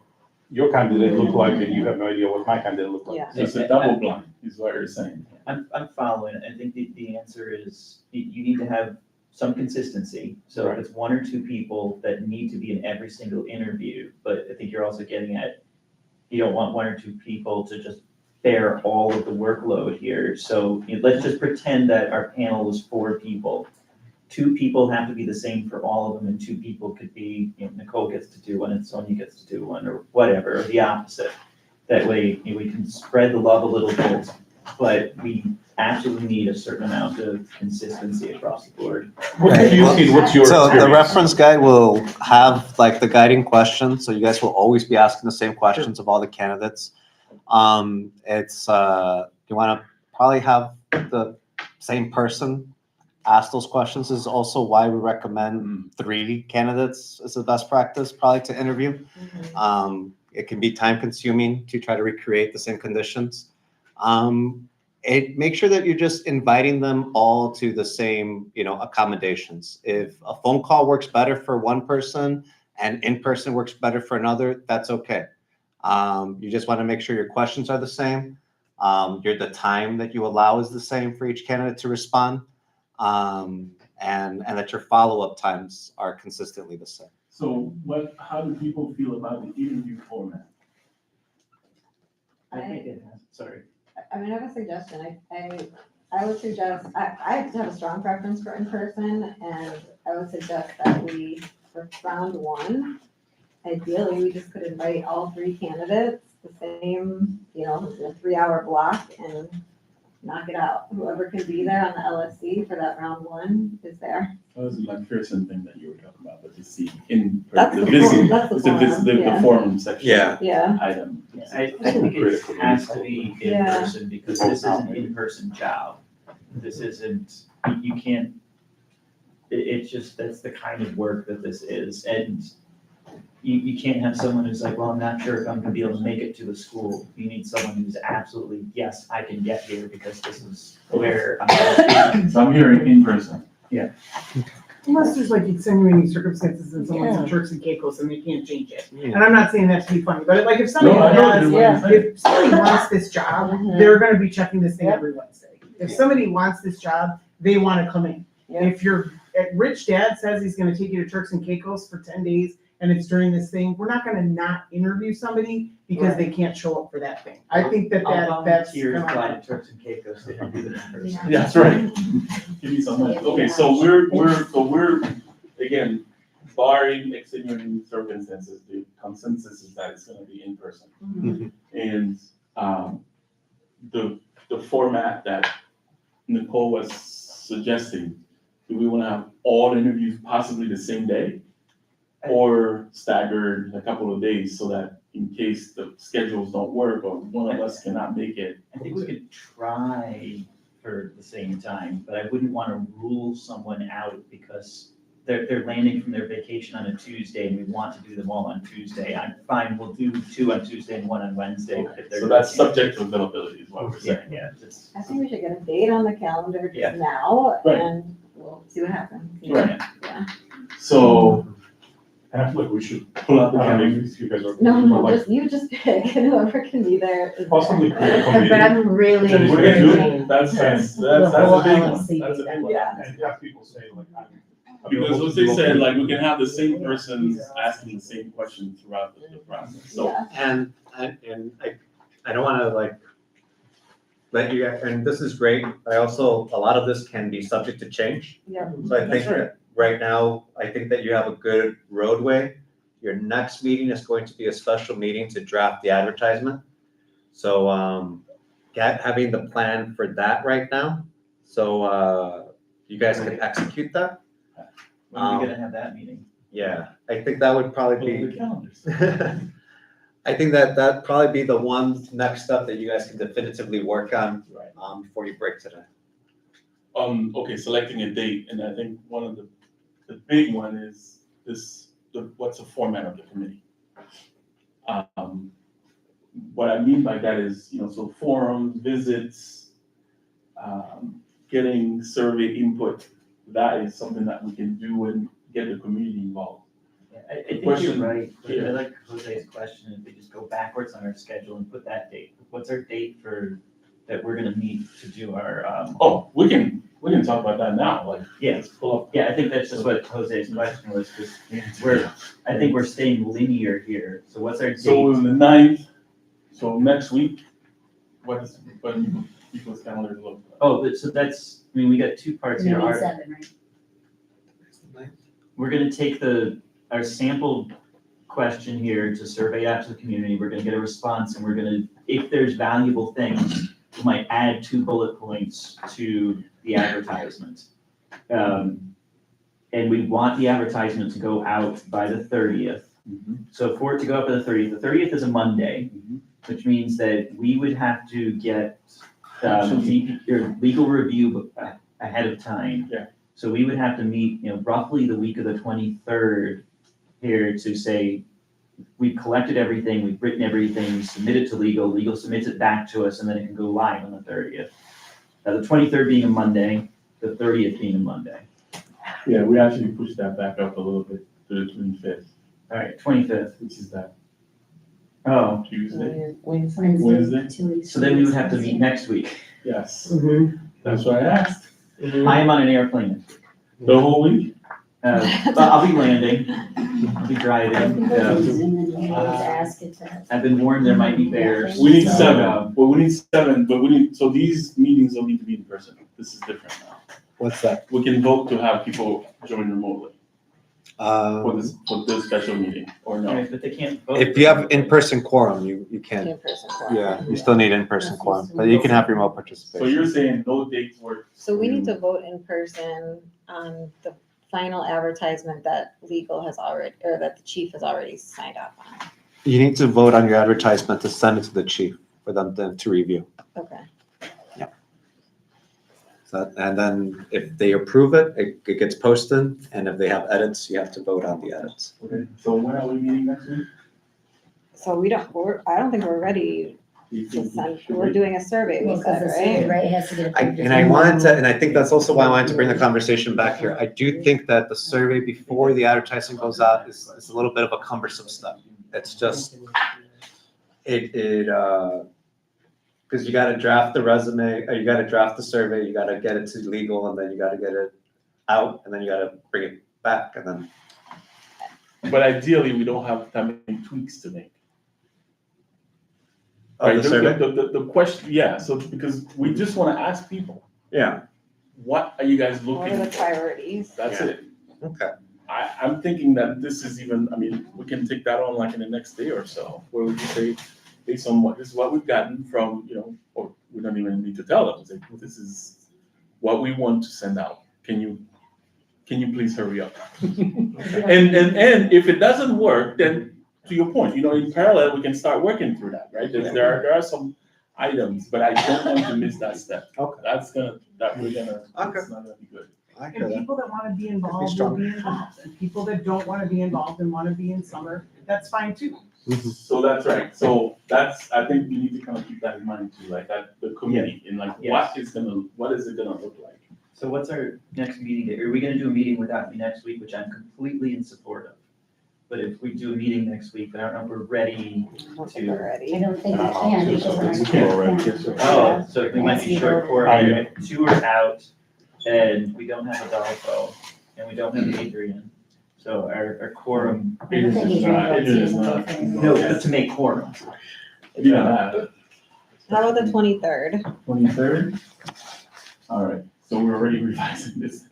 your candidate look like, and you have no idea what my candidate look like. Yeah. So it's a double blind, is what you're saying. I'm following. I think the answer is you need to have some consistency. So if it's 1 or 2 people that need to be in every single interview, but I think you're also getting at, you don't want 1 or 2 people to just bear all of the workload here. So let's just pretend that our panel was 4 people. 2 people have to be the same for all of them, and 2 people could be, Nicole gets to do one and Sonia gets to do one, or whatever, or the opposite. That way, we can spread the love a little bit, but we absolutely need a certain amount of consistency across the board. What have you seen, what's your So the experience? reference guide will have like the guiding questions, so you guys will always be asking the same questions of all the candidates. It's, you wanna probably have the same person ask those questions, is also why we recommend 3 candidates as the best practice probably to interview. It can be time consuming to try to recreate the same conditions. Make sure that you're just inviting them all to the same, accommodations. If a phone call works better for one person and in person works better for another, that's okay. You just want to make sure your questions are the same. The time that you allow is the same for each candidate to respond. And that your follow-up times are consistently the same. So how do people feel about the interview format? I think it has, sorry. I mean, I have a suggestion. I would suggest, I have a strong preference for in-person, and I would suggest that we, for round 1, ideally, we just could invite all 3 candidates, the same, in a 3-hour block, and knock it out. Whoever can be there on the LSC for that round 1 is there. That was like Pearson thing that you were talking about, but you see in That's the the visit, forum, that's the it's the forum, the yeah. forum section. Yeah. Yeah, Item. I think it has to be in Yeah. person, because this is an in-person job. This isn't, you can't, it's just, that's the kind of work that this is. And you can't have someone who's like, well, I'm not sure if I'm gonna be able to make it to the school. You need someone who's absolutely, yes, I can get here because this is where I'm gonna be. So I'm hearing in person. Unless there's like extenuating circumstances and someone's in Turks and Caicos and they can't change it. And I'm not saying that to be funny, but like if somebody No, I know what has, you're saying. if somebody wants this job, Mhm. they're gonna be checking this thing every Wednesday. If somebody wants this job, they wanna come in. Yeah. If Rich Dad says he's gonna take you to Turks and Caicos for 10 days and it's during this thing, we're not gonna not interview somebody because they can't show up for that thing. I think that's I'll that's. volunteer to kinda fly like- to Turks and Caicos to interview them in person. Yeah, that's right. Give me some money. Okay, so we're again, barring extenuating circumstances, the consensus is that it's gonna be in person. And the format that Nicole was suggesting, do we wanna have all interviews possibly the same day? Or staggered a couple of days so that in case the schedules don't work or one of us cannot make it? I think we could try for the same time, but I wouldn't want to rule someone out because they're landing from their vacation on a Tuesday and we want to do them all on Tuesday. I'm fine, we'll do 2 on Tuesday and 1 on Wednesday. If they're So that's subject to availability is what we're saying. Yeah, just, I think we should get a date on the calendar Yeah. just now, Right. and we'll see what happens. Right. Yeah. So And I feel like we should, pull out the I don't know calendar. if you guys are. No, like, you just pick, and whoever can be there is Possibly there. create a committee. But I'm really That is We're gonna do encouraging. it. That's The a whole big one. LSC That's a big one. Yeah. And have people say like, I'm Because available what to they do said, all- like, we can have the same person asking the same question throughout the process, so. Yeah. And I don't want to like let you, and this is great. I also, a lot of this can be subject to change. Yeah. So I think That's right. that right now, I think that you have a good roadway. Your next meeting is going to be a special meeting to draft the advertisement. So having the plan for that right now, so you guys can execute that. when are we gonna have that meeting? Yeah, I think that would probably Pull be. the calendars. I think that'd probably be the one next step that you guys can definitively work on Right. before you break today. Okay, selecting a date, and I think one of the big one is what's the format of the committee? What I mean by that is, so forums, visits, getting survey input, that is something that we can do and get the community involved. Yeah, I think Question you're right, but here. I like Jose's question, if we just go backwards on our schedule and put that date. What's our date that we're gonna meet to do our, Oh, we can talk about that now, like, yeah, let's pull up. yeah, I think that's just what Jose's question was, because I think we're staying linear here, so what's our So date? on the 9th, so next week, what people's calendars look like? Oh, but so that's, we got 2 parts here, Maybe our, 7, right? we're gonna take our sample question here to survey out to the community, we're gonna get a response, and we're gonna, if there's valuable things, we might add 2 bullet points to the advertisement. And we want the advertisement to go out by the 30th. So for it to go up by the 30th is a Monday, which means that we would have to get your legal review ahead of time. Yeah. So we would have to meet, roughly the week of the 23rd here to say, we've collected everything, we've written everything, submitted to legal, legal submits it back to us, and then it can go live on the 30th. Now, the 23rd being a Monday, the 30th being a Monday. Yeah, we actually pushed that back up a little bit to the 25th, All right, 25th. which is that Oh, Tuesday. Wednesday, Wednesday? 2 weeks. so then we would have to meet next week. Yes, Mhm. that's what I asked. I am on an airplane. The whole week? But I'll be landing, I'll be driving. And then you always ask it to. I've been warned there might be bears. We need so, 7, but we need 7, but we need, so these meetings don't need to be in person. This is different now. What's that? We can vote to have people join remotely for Um, this special meeting, or no? Right, but they can't vote. if you have in-person quorum, you can. In-person. Yeah, you still need in-person quorum, but you can have remote So participation. you're saying no dates work? So we need to vote in person on the final advertisement that legal has already, or that the chief has already signed off on. You need to vote on your advertisement to send it to the chief for them to review. Okay. So, and then if they approve it, it gets posted, and if they have edits, you have to vote on the edits. Okay, so when are we meeting next week? So I don't think we're ready Do you to think send, should we're we- doing a survey, we Well, because said, the survey, right? right, it has to get approved. And I wanted to, and I think that's also why I wanted to bring the conversation back here. I do think that the survey before the advertising goes out is a little bit of a cumbersome step. It's just, because you gotta draft the resume, you gotta draft the survey, you gotta get it to legal, and then you gotta get it out, and then you gotta bring it back, and then. But ideally, we don't have that many tweaks to make. Oh, the survey? The question, yeah, so because we just wanna ask people, Yeah, what are you guys What looking are the for? priorities? That's Yeah. it. okay. I'm thinking that this is even, I mean, we can take that on like in the next day or so, where we can say, based on this is what we've gotten from, or we don't even need to tell them, say, this is what we want to send out. Can you please hurry up? And if it doesn't work, then to your point, in parallel, we can start working through that, right? There are some items, but I don't want to miss that step. Okay. That's we're gonna, Okay. it's not gonna be good. I hear And that. people that wanna be involved will strong. be involved, and people that don't wanna be involved and wanna be in summer, that's fine too. So that's right. So I think we need to kind of keep that in mind too, like that, the committee, and like, Yes. what is it gonna look like? So what's our next meeting date? Are we gonna do a meeting without me next week, which I'm completely in support of? But if we do a meeting next week, I don't know if we're ready to. I Ready? don't think we can because we're. We can't already. Oh, so we might be short coordinated. 2 are out, and we don't have Adolfo, and we don't have Adrian. So our quorum, I don't think It is Adrian not. wants to. no, but to make quorum. Yeah. How about the 23rd? 23rd? All right, so we're already revising this.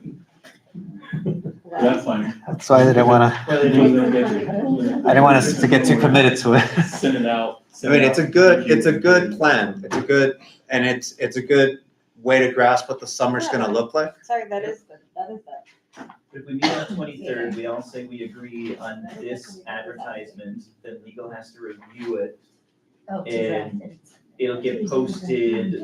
That's fine. That's why I didn't wanna, I I didn't want us to get too committed to it. Send it out. I mean, it's a good plan. It's a good way to grasp what the summer's gonna look like. Sorry, that is the. If we meet on the 23rd, we all say we agree on this advertisement, then legal has to review it. Oh, to And draft it. It'll get posted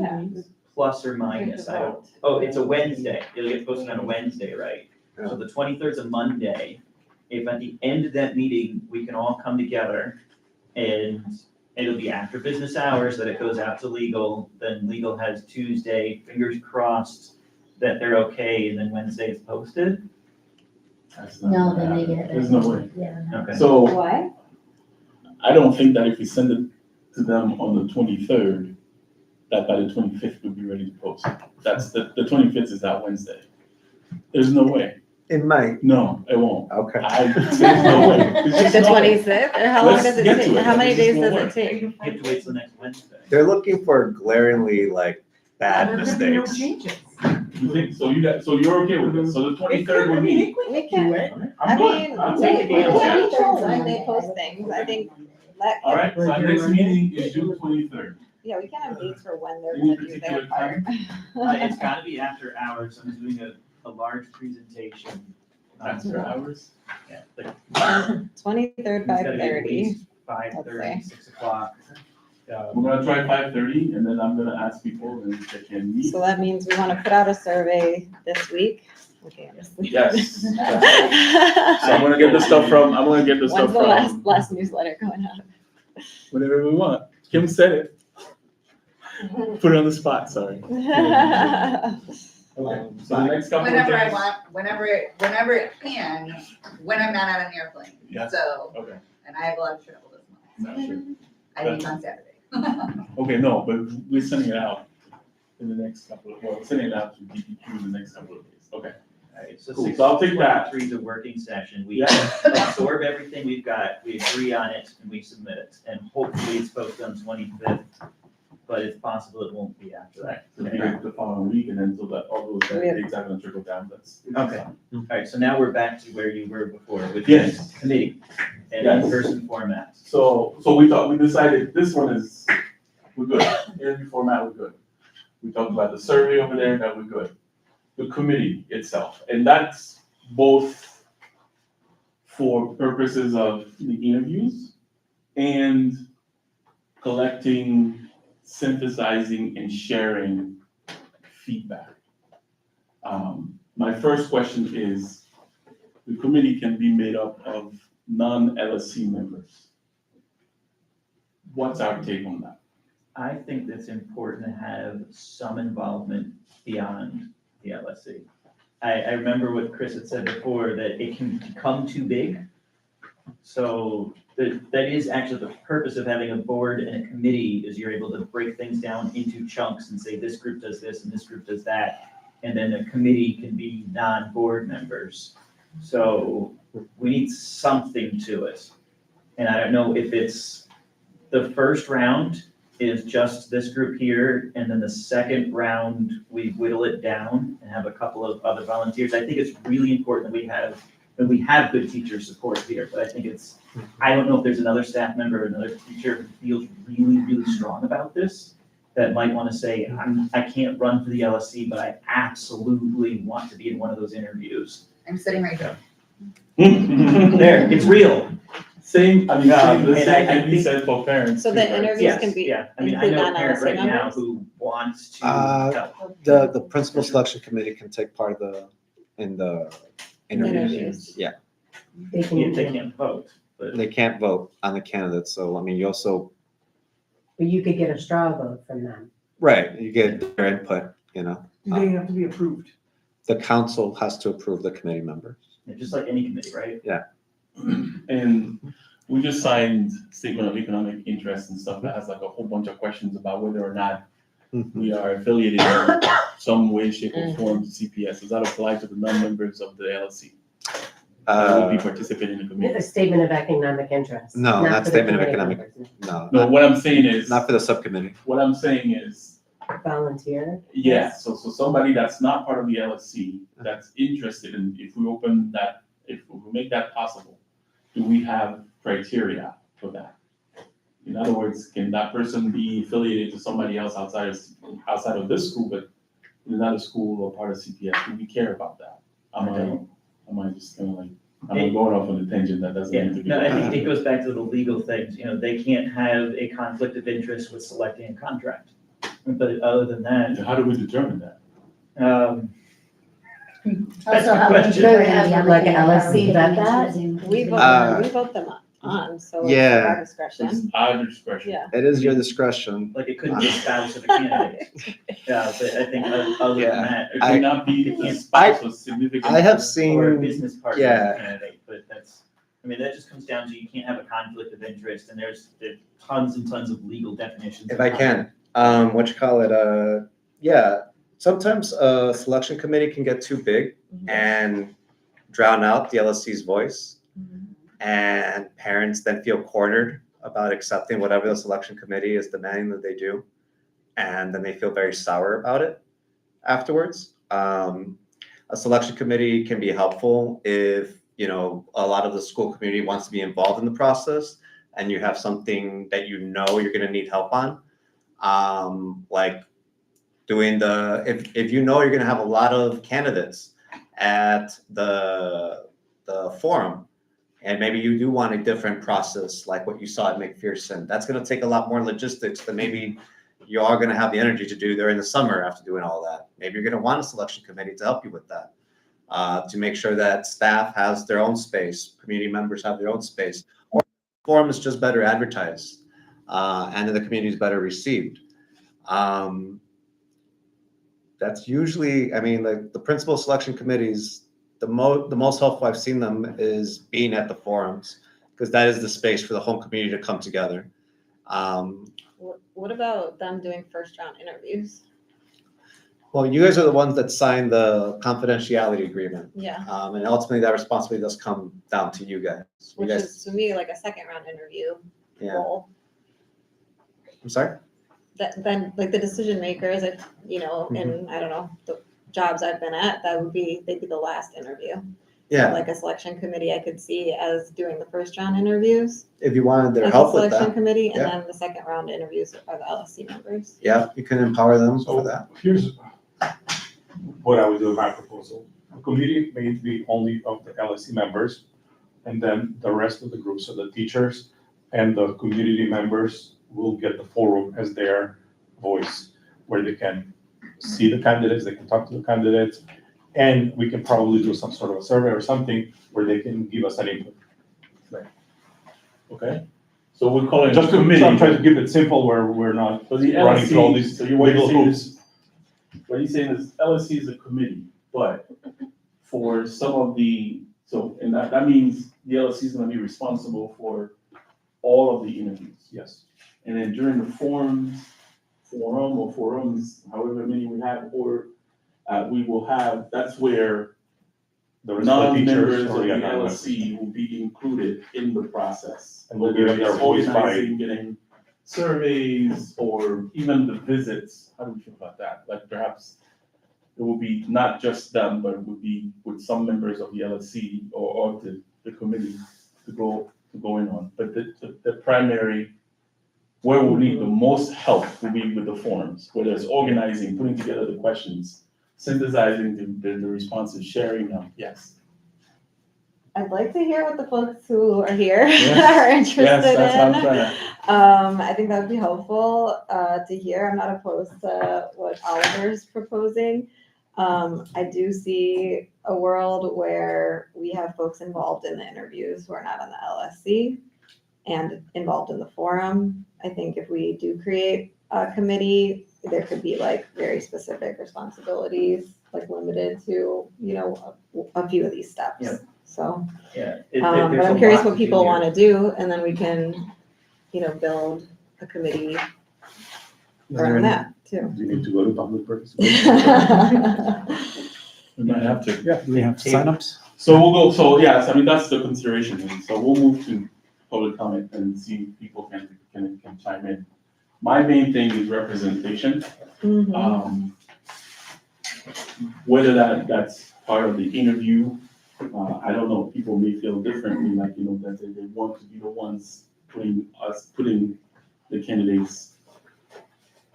plus or minus, it's a Wednesday, it'll get posted on a Wednesday, right? So the 23rd is a Monday. If at the end of that meeting, we can all come together and it'll be after business hours that it goes out to legal, then legal has Tuesday, fingers crossed that they're okay, and then Wednesday is posted. That's not No, gonna then they happen. get it. There's no way. Yeah. Okay. So Why? I don't think that if we send it to them on the 23rd, that by the 25th we'll be ready to post. That's the 25th is that Wednesday. There's no way. It might. No, it won't. Okay. There's no way. There's just The no way. 26th, or how long Let's does it get to take? it. How many There's days just no does way. it take? You have to wait till next Wednesday. They're looking for glaringly like bad There could be no mistakes. changes. You think, so you're okay with this, so the 23rd would be. We can, I I'm mean, good, I'm we taking we it. can't control when they post things, I think that. All right, so our next meeting is June 23rd. Yeah, we can have dates for when they're Any gonna do particular their part. It's gotta be after hours, I'm doing a large presentation. After hours? Yeah, like, 23rd, it's gotta be at 5:30. least 5:30, 6 o'clock. We're gonna try 5:30, and then I'm gonna ask people if they can meet. So that means we wanna put out a survey this week. Okay, I'm just. Yes. So I'm gonna get the stuff from, When's the last newsletter going out? whatever we want. Kim said it. Put it on the spot, sorry. Okay, so the next couple of Whenever I days. want, whenever it can, when I'm not on an airplane. Yeah. So, Okay, and I have a lot of travel this month. not sure. I leave on Saturday. Okay, no, but we're sending it out in the next couple of, we're sending it out to DPQ in the next couple of days. Okay. Alright, so Cool, so I'll take that. 6:23 is a working session, we Yeah. absorb everything we've got, we agree on it, and we submit it, and hopefully it's posted on 25th, but it's possible it won't be after that. So it'll be like the following week, and then so that all those Yeah. dates are gonna trickle down, that's. Okay. Alright, so now we're back to where you were before, with Yes. the committee and Yes. in-person format. So we decided this one is, we're good, interview format, we're good. We talked about the survey over there, that we're good. The committee itself, and that's both for purposes of the interviews and collecting, synthesizing, and sharing feedback. My first question is, the committee can be made up of non-LSC members. What's our take on that? I think that's important to have some involvement beyond the LSC. I remember what Chris had said before, that it can become too big. So that is actually the purpose of having a board and a committee, is you're able to break things down into chunks and say, this group does this and this group does that. And then the committee can be non-board members. So we need something to it. And I don't know if it's, the first round is just this group here, and then the second round, we whittle it down and have a couple of other volunteers. I think it's really important that we have good teacher support here, but I think I don't know if there's another staff member or another teacher who feels really, really strong about this, that might wanna say, I can't run for the LSC, but I absolutely want to be in one of those interviews. I'm sitting right here. There, it's real. Same, I mean, And the same I can be think- said for parents. So the too, right? interviews Yes, can be, yeah, I mean, I include know a parent non-LSC right now members? who wants to Uh, help. The principal selection committee can take part in the interviews. Interviews. Yeah, They can, Yeah, they can't vote, but. they can't vote on the candidates, so I mean, you also, but you could get a straw vote from them. right, you get their input, you know. They have to be approved. The council has to approve the committee members. Yeah, just like any committee, right? And we just signed statement of economic interest and stuff that has like a whole bunch of questions about whether or not we are affiliated in some way, shape, or form to CPS. Does that apply to the non-members of the LSC? That will be participating in the A committee? statement of economic interest. No, not for the statement of committee economic- members, No, No, what I'm saying is, not for the subcommittee. what I'm saying is, Volunteer. yeah, so somebody that's not part of the LSC, that's interested in, if we open that, if we make that possible, do we have criteria for that? In other words, can that person be affiliated to somebody else outside of this school, but in another school or part of CPS? Do we care about that? Am I just kind of like, I'm going off on a tangent that doesn't Yeah, need to be. no, I think it goes back to the legal things, they can't have a conflict of interest with selecting a contract. But other than that, How do we determine that? That's Also, the how question. many Do they have, like, a LSC vet that? We vote them on, so it's Yeah. our discretion. It's our discretion. Yeah. It is your discretion. like, it couldn't be a spouse of a candidate. Yeah, but I think other than Yeah. that, It could not be a spouse or significant. I have or a seen, business partner of yeah. a candidate, but that just comes down to, you can't have a conflict of interest, and there's tons and tons of legal definitions. if of I can, yeah, sometimes a selection committee can get too big and drown out the LSC's voice. And parents then feel cornered about accepting whatever the selection committee is demanding that they do. And then they feel very sour about it afterwards. A selection committee can be helpful if, you know, a lot of the school community wants to be involved in the process and you have something that you know you're gonna need help on. Like doing if you know you're gonna have a lot of candidates at the forum, and maybe you do want a different process like what you saw at McPherson, that's gonna take a lot more logistics than maybe you are gonna have the energy to do during the summer after doing all that. Maybe you're gonna want a selection committee to help you with that, to make sure that staff has their own space, community members have their own space, or the forum is just better advertised, and then the community is better received. That's usually, I mean, like the principal selection committees, the most helpful I've seen them is being at the forums, because that is the space for the whole community to come together. What about them doing first round interviews? Well, you guys are the ones that signed the confidentiality agreement, Yeah, and ultimately that responsibility does come down to you guys. You which guys, is to me like a second round interview yeah, role. I'm sorry? That then like the decision makers, if you know, in I don't know, the jobs I've been at, they'd be the last interview. Yeah, Like a selection committee I could see as doing the first round interviews. if you wanted their As a help with selection that, committee, and yeah. then the second round interviews are the LSC members. yeah, you can empower them for So that. here's what I would do with my proposal. The committee may be only of the LSC members, and then the rest of the group, so the teachers and the community members will get the forum as their voice, where they can see the candidates, they can talk to the candidates, and we can probably do some sort of a survey or something where they can give us an input. Okay, so we're calling it Just a to, committee. I'm trying to keep it simple where we're not So the running through all LSC, these so what you're legal saying hoops. is, what you're saying is LSC is a committee, but for some of the, so, and that means the LSC is gonna be responsible for all of the interviews. Yes. And then during the forum or forums, however many we have, or we will have, that's where The rest of the teachers, non-members of or the yeah, non-members. LSC will be included in the process. And will Whether give them their it's voice by- organizing, getting surveys, or even the visits. How do we feel about that? Like perhaps it will be not just them, but it would be with some members of the LSC or the committee to go in on. But the primary, where we'll need the most help will be with the forums, whether it's organizing, putting together the questions, synthesizing the responses, sharing them, yes. I'd like to hear what the folks who are here Yes. are interested Yes, that's what I'm in. trying to. I think that would be helpful to hear. I'm not opposed to what Oliver's proposing. I do see a world where we have folks involved in the interviews who are not on the LSC and involved in the forum. I think if we do create a committee, there could be like very specific responsibilities, like limited to, you know, a few of these steps. Yeah. So, Yeah. but I'm curious what people want to do, and then we can, you know, build a committee around that too. Do you need to go to public participation? We might have to. Yeah. Do we have signups? So we'll go, so yes, I mean, that's the consideration. And so we'll move to public comment and see if people can chime in. My main thing is representation. Mhm. Whether that's part of the interview, I don't know, people may feel differently, like, you know, that they want to be the ones putting the candidates,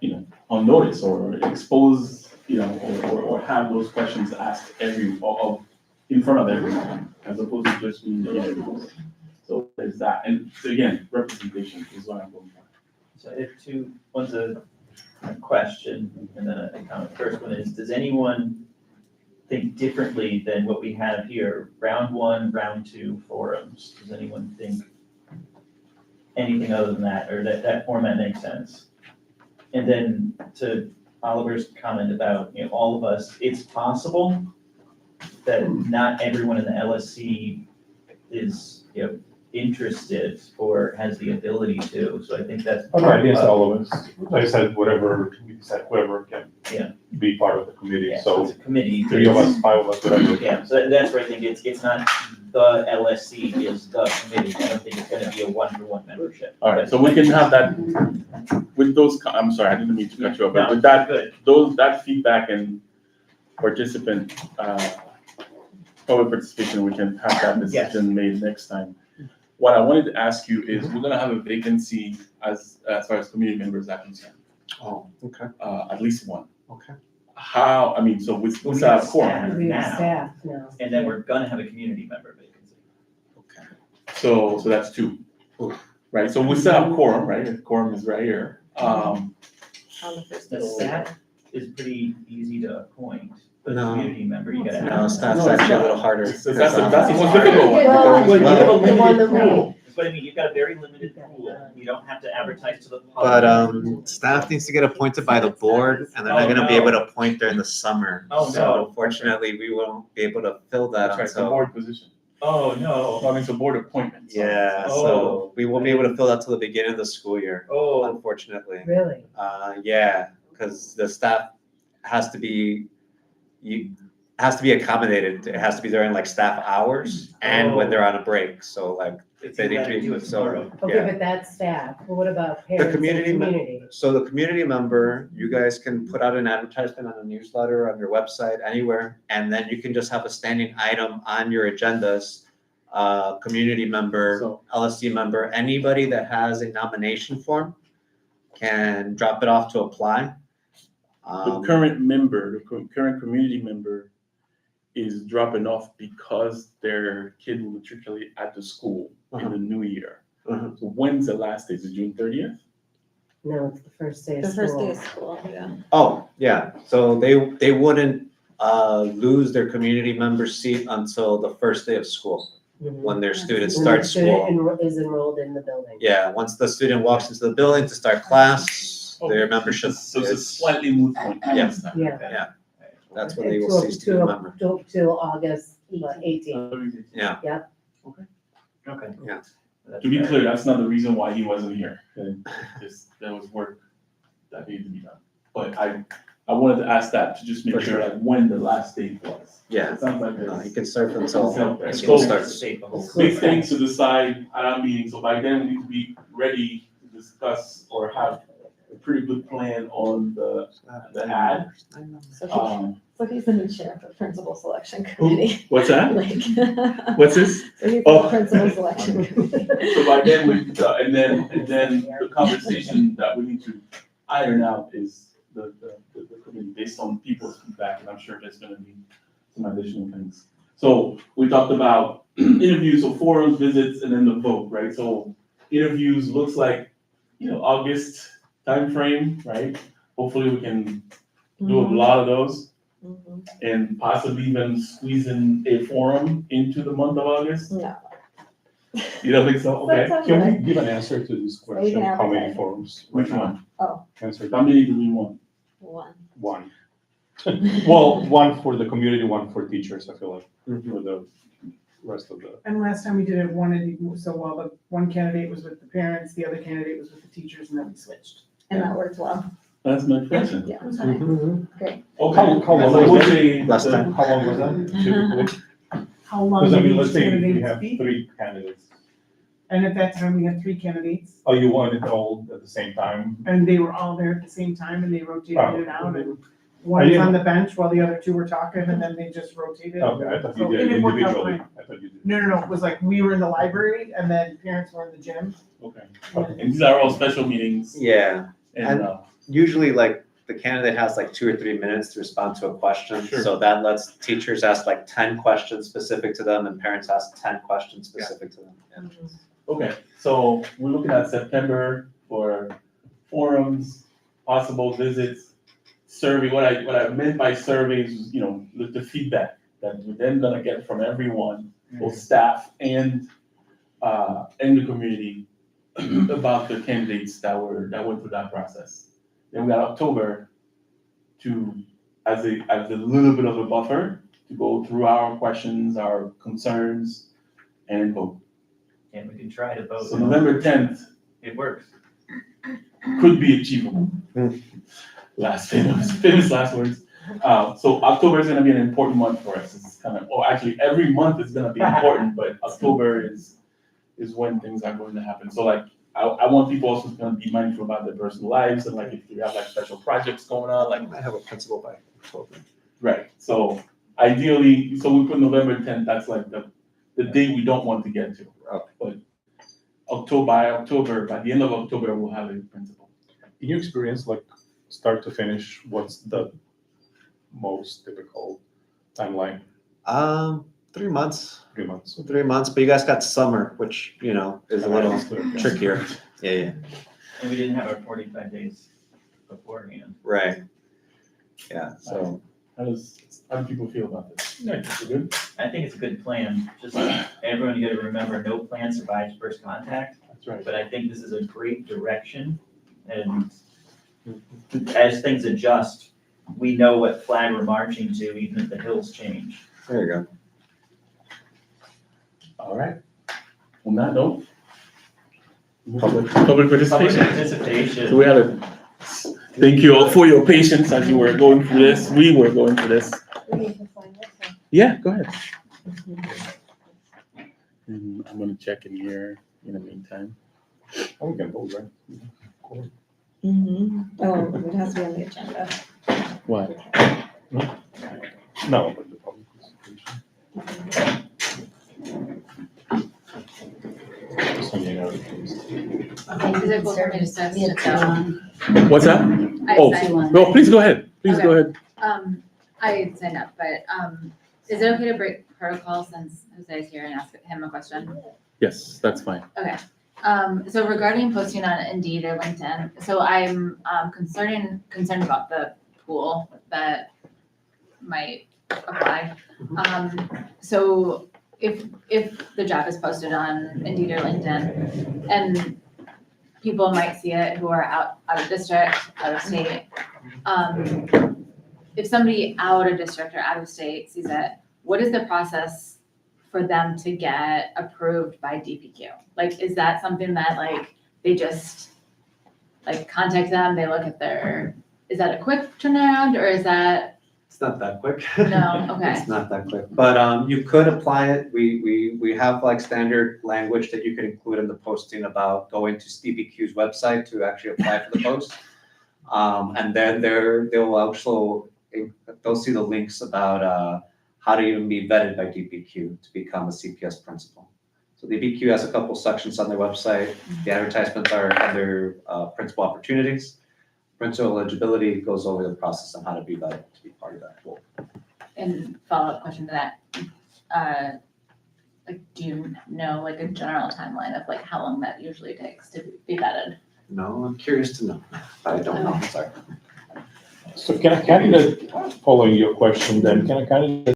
you know, on notice or expose, you know, or have those questions asked in front of everyone, as opposed to just being the interviews. So there's that, and so again, representation is what I'm going for. So I have one's a question and then a comment. First one is, does anyone think differently than what we have here? Round one, round two forums. Does anyone think anything other than that, or that format makes sense? And then to Oliver's comment about, you know, all of us, it's possible that not everyone in the LSC is, you know, interested or has the ability to, so I think that's. Oh, no, I guess all of us, like I said, whatever, we decide whoever can Yeah. be part of the committee, Yeah, so so it's a committee. 3 of us, 5 of us, whatever. Yeah, so that's where I think it's not the LSC is the committee. I don't think it's gonna be a one-for-one membership. All right, so we can have that with those, I'm sorry, I didn't mean to cut you off, but No, with that, good. that feedback and participant, public participation, we can have that decision made next time. What I wanted to ask you is, we're gonna have a vacancy as far as community members are concerned, Oh, okay, at least one. okay. How, I mean, so we We still have have quorum, staff. We have Now. staff now. And then we're gonna have a community member vacancy. Okay. so that's two, right? So we still have quorum, right? The quorum is right here. On the first The day. staff is pretty easy to appoint, but No. community member, you gotta No, have. staff's No, it's actually a not. little harder. That's the most difficult one. Well, But you have a the one limited that we- pool. That's what I mean, you've got a very limited pool, you don't have to advertise to the public. But staff needs to get appointed by the board, and they're not Oh, gonna be no. able to appoint during the summer. Oh, So no. unfortunately, we won't be able to fill that That's right, it's a until, board position. Oh, no, So I mean, it's a board appointment. so- yeah, Oh. so we won't be able to fill that till the beginning of the school year, oh, unfortunately. Really? Yeah, because the staff has to be, has to be accommodated. It has to be during like staff hours and when they're on a break, so like, it's they need glad to to be, do it so, tomorrow. Okay, yeah. but that's staff. But what about parents and community community? So the community member, you guys can put out an advertisement on a newsletter, on your website, anywhere, and then you can just have a standing item on your agendas. Community member, So- LSC member, anybody that has a nomination form can drop it off to apply. The current member, the current community member is dropping off because their kid will matriculate at the school in the new year. Uh-huh. So when's the last day? Is it June 30th? No, it's the first day of The first day school. of school, yeah. Oh, yeah, so they wouldn't lose their community member seat until the first day of school, Mhm. when their students When start the student school. Is enrolled in the building. Yeah, once the student walks into the building to start class, their membership So it's a is, slightly moot point. Yeah. Yeah. that's when they will cease to be a member. Till August 18th. Yeah, Okay. Yeah. That's To be fair. clear, that's not the reason why he wasn't here. Just, there was work that needed to be done. But I wanted to ask that to just make For sure sure. like when the last date was. yeah, It sounds like he there's can serve until Okay. school So- starts. State the whole- big things to decide at our meeting, so by then we need to be ready to discuss or have a pretty good plan on the ad. So he's the new chair of the principal selection committee. What's that? Like. What's this? So he's Oh. the principal selection committee. So by then we, and then the conversation that we need to iron out is the committee based on people's feedback, and I'm sure there's gonna be some additional things. So we talked about interviews, so forums, visits, and then the vote, right? So interviews looks like, August timeframe, right? Hopefully we can do a lot of those Mhm. and possibly even squeeze in a forum into the month of August. No. You don't think so? Okay. That's Can okay. we give an answer to this we question? can How many advertise. forums? Which one? Answer How many do we want? One. one. Well, one for the community, one for teachers, I feel like, Mhm. for the rest of the. And last time we did it, while the one candidate was with the parents, the other candidate was with the teachers, and then we switched. And that worked well. That's my question. Yeah. It was fine. Mhm. Okay. How long So was we'll that? say Last the- time. How long was that typically? How long Because I did mean, let's each say we candidate have speak? 3 candidates. And at that time, we had 3 candidates, Oh, you wanted it all at the same time? and they were all there at the same time, and they rotated Oh. it out, and one was on the bench while the other 2 were talking, and then they just rotated. Okay, I thought you So did it worked out individually. fine. I thought you did. No, it was like, we were in the library, and then parents were in the gym. Okay. And these are all special meetings Yeah, and, usually like the candidate has like 2 or 3 minutes to respond to a question. Sure. So that lets teachers ask like 10 questions specific to them and parents ask 10 questions specific to them. Yeah. okay, so we're looking at September for forums, possible visits, survey. What I meant by surveys is, the feedback that we're then gonna get from everyone, both staff and the community about the candidates that went through that process. Then we got October as a little bit of a buffer to go through our questions, our concerns, and vote. And we can try to vote. So November 10th It works. could be achievable. Last famous last words. So October is gonna be an important month for us. It's actually every month is gonna be important, but October is when things are going to happen. So like, I want people also to kind of be mindful about their personal lives and like if you have like special projects going on, like I have a principal by October. Right, so ideally, so we put November 10th, that's like the date we don't want to get to. Okay. But by the end of October, we'll have a principal. In your experience, like start to finish, what's the most typical timeline? 3 months. 3 months. 3 months, but you guys got summer, which, is a little Okay. trickier. Yeah. And we didn't have our 45 days beforehand. Right. Yeah, so, How do people feel about this? Yeah, it's good. I think it's a good plan, just everyone, you gotta remember, no plan survives first contact, That's right. but I think this is a great direction. And as things adjust, we know what flag we're marching to, even if the hills change. there you go. All right. On that note, public Public participation. participation. So we had a, thank you all for your patience as you were going through this. We were going through this. Yeah, go ahead. And I'm gonna check in here in the meantime. Oh, we can vote, right? Oh, it has to be on the agenda. What? No, but the public participation. Just so you know, I think Is it cool for me to start- step we had down? two on. What's that? I Oh, signed, no, please go ahead. Please go ahead. I signed up, but, is it okay to break protocol since Jose is here and ask him a question? Yes, that's fine. So regarding posting on Indeed or LinkedIn, so I'm, concerned about the pool that might apply. So if the job is posted on Indeed or LinkedIn, and people might see it who are out of district, out of state, if somebody out of district or out of state sees it, what is the process for them to get approved by DPQ? Like, is that something that they just contact them, they look at is that a quick turnaround, or is that, It's not that quick. no, okay. It's not that quick, but you could apply it. We have standard language that you can include in the posting about going to DPQ's website to actually apply for the post. And then they'll see the links about how to even be vetted by DPQ to become a CPS principal. So DPQ has a couple sections on their website. The advertisements are under principal opportunities. Principal eligibility goes over the process on how to be vetted to be part of that pool. And follow-up question to that, do you know a general timeline of how long that usually takes to be vetted? No, I'm curious to know, but I don't know, I'm sorry. So can a candidate, following your question then, can a candidate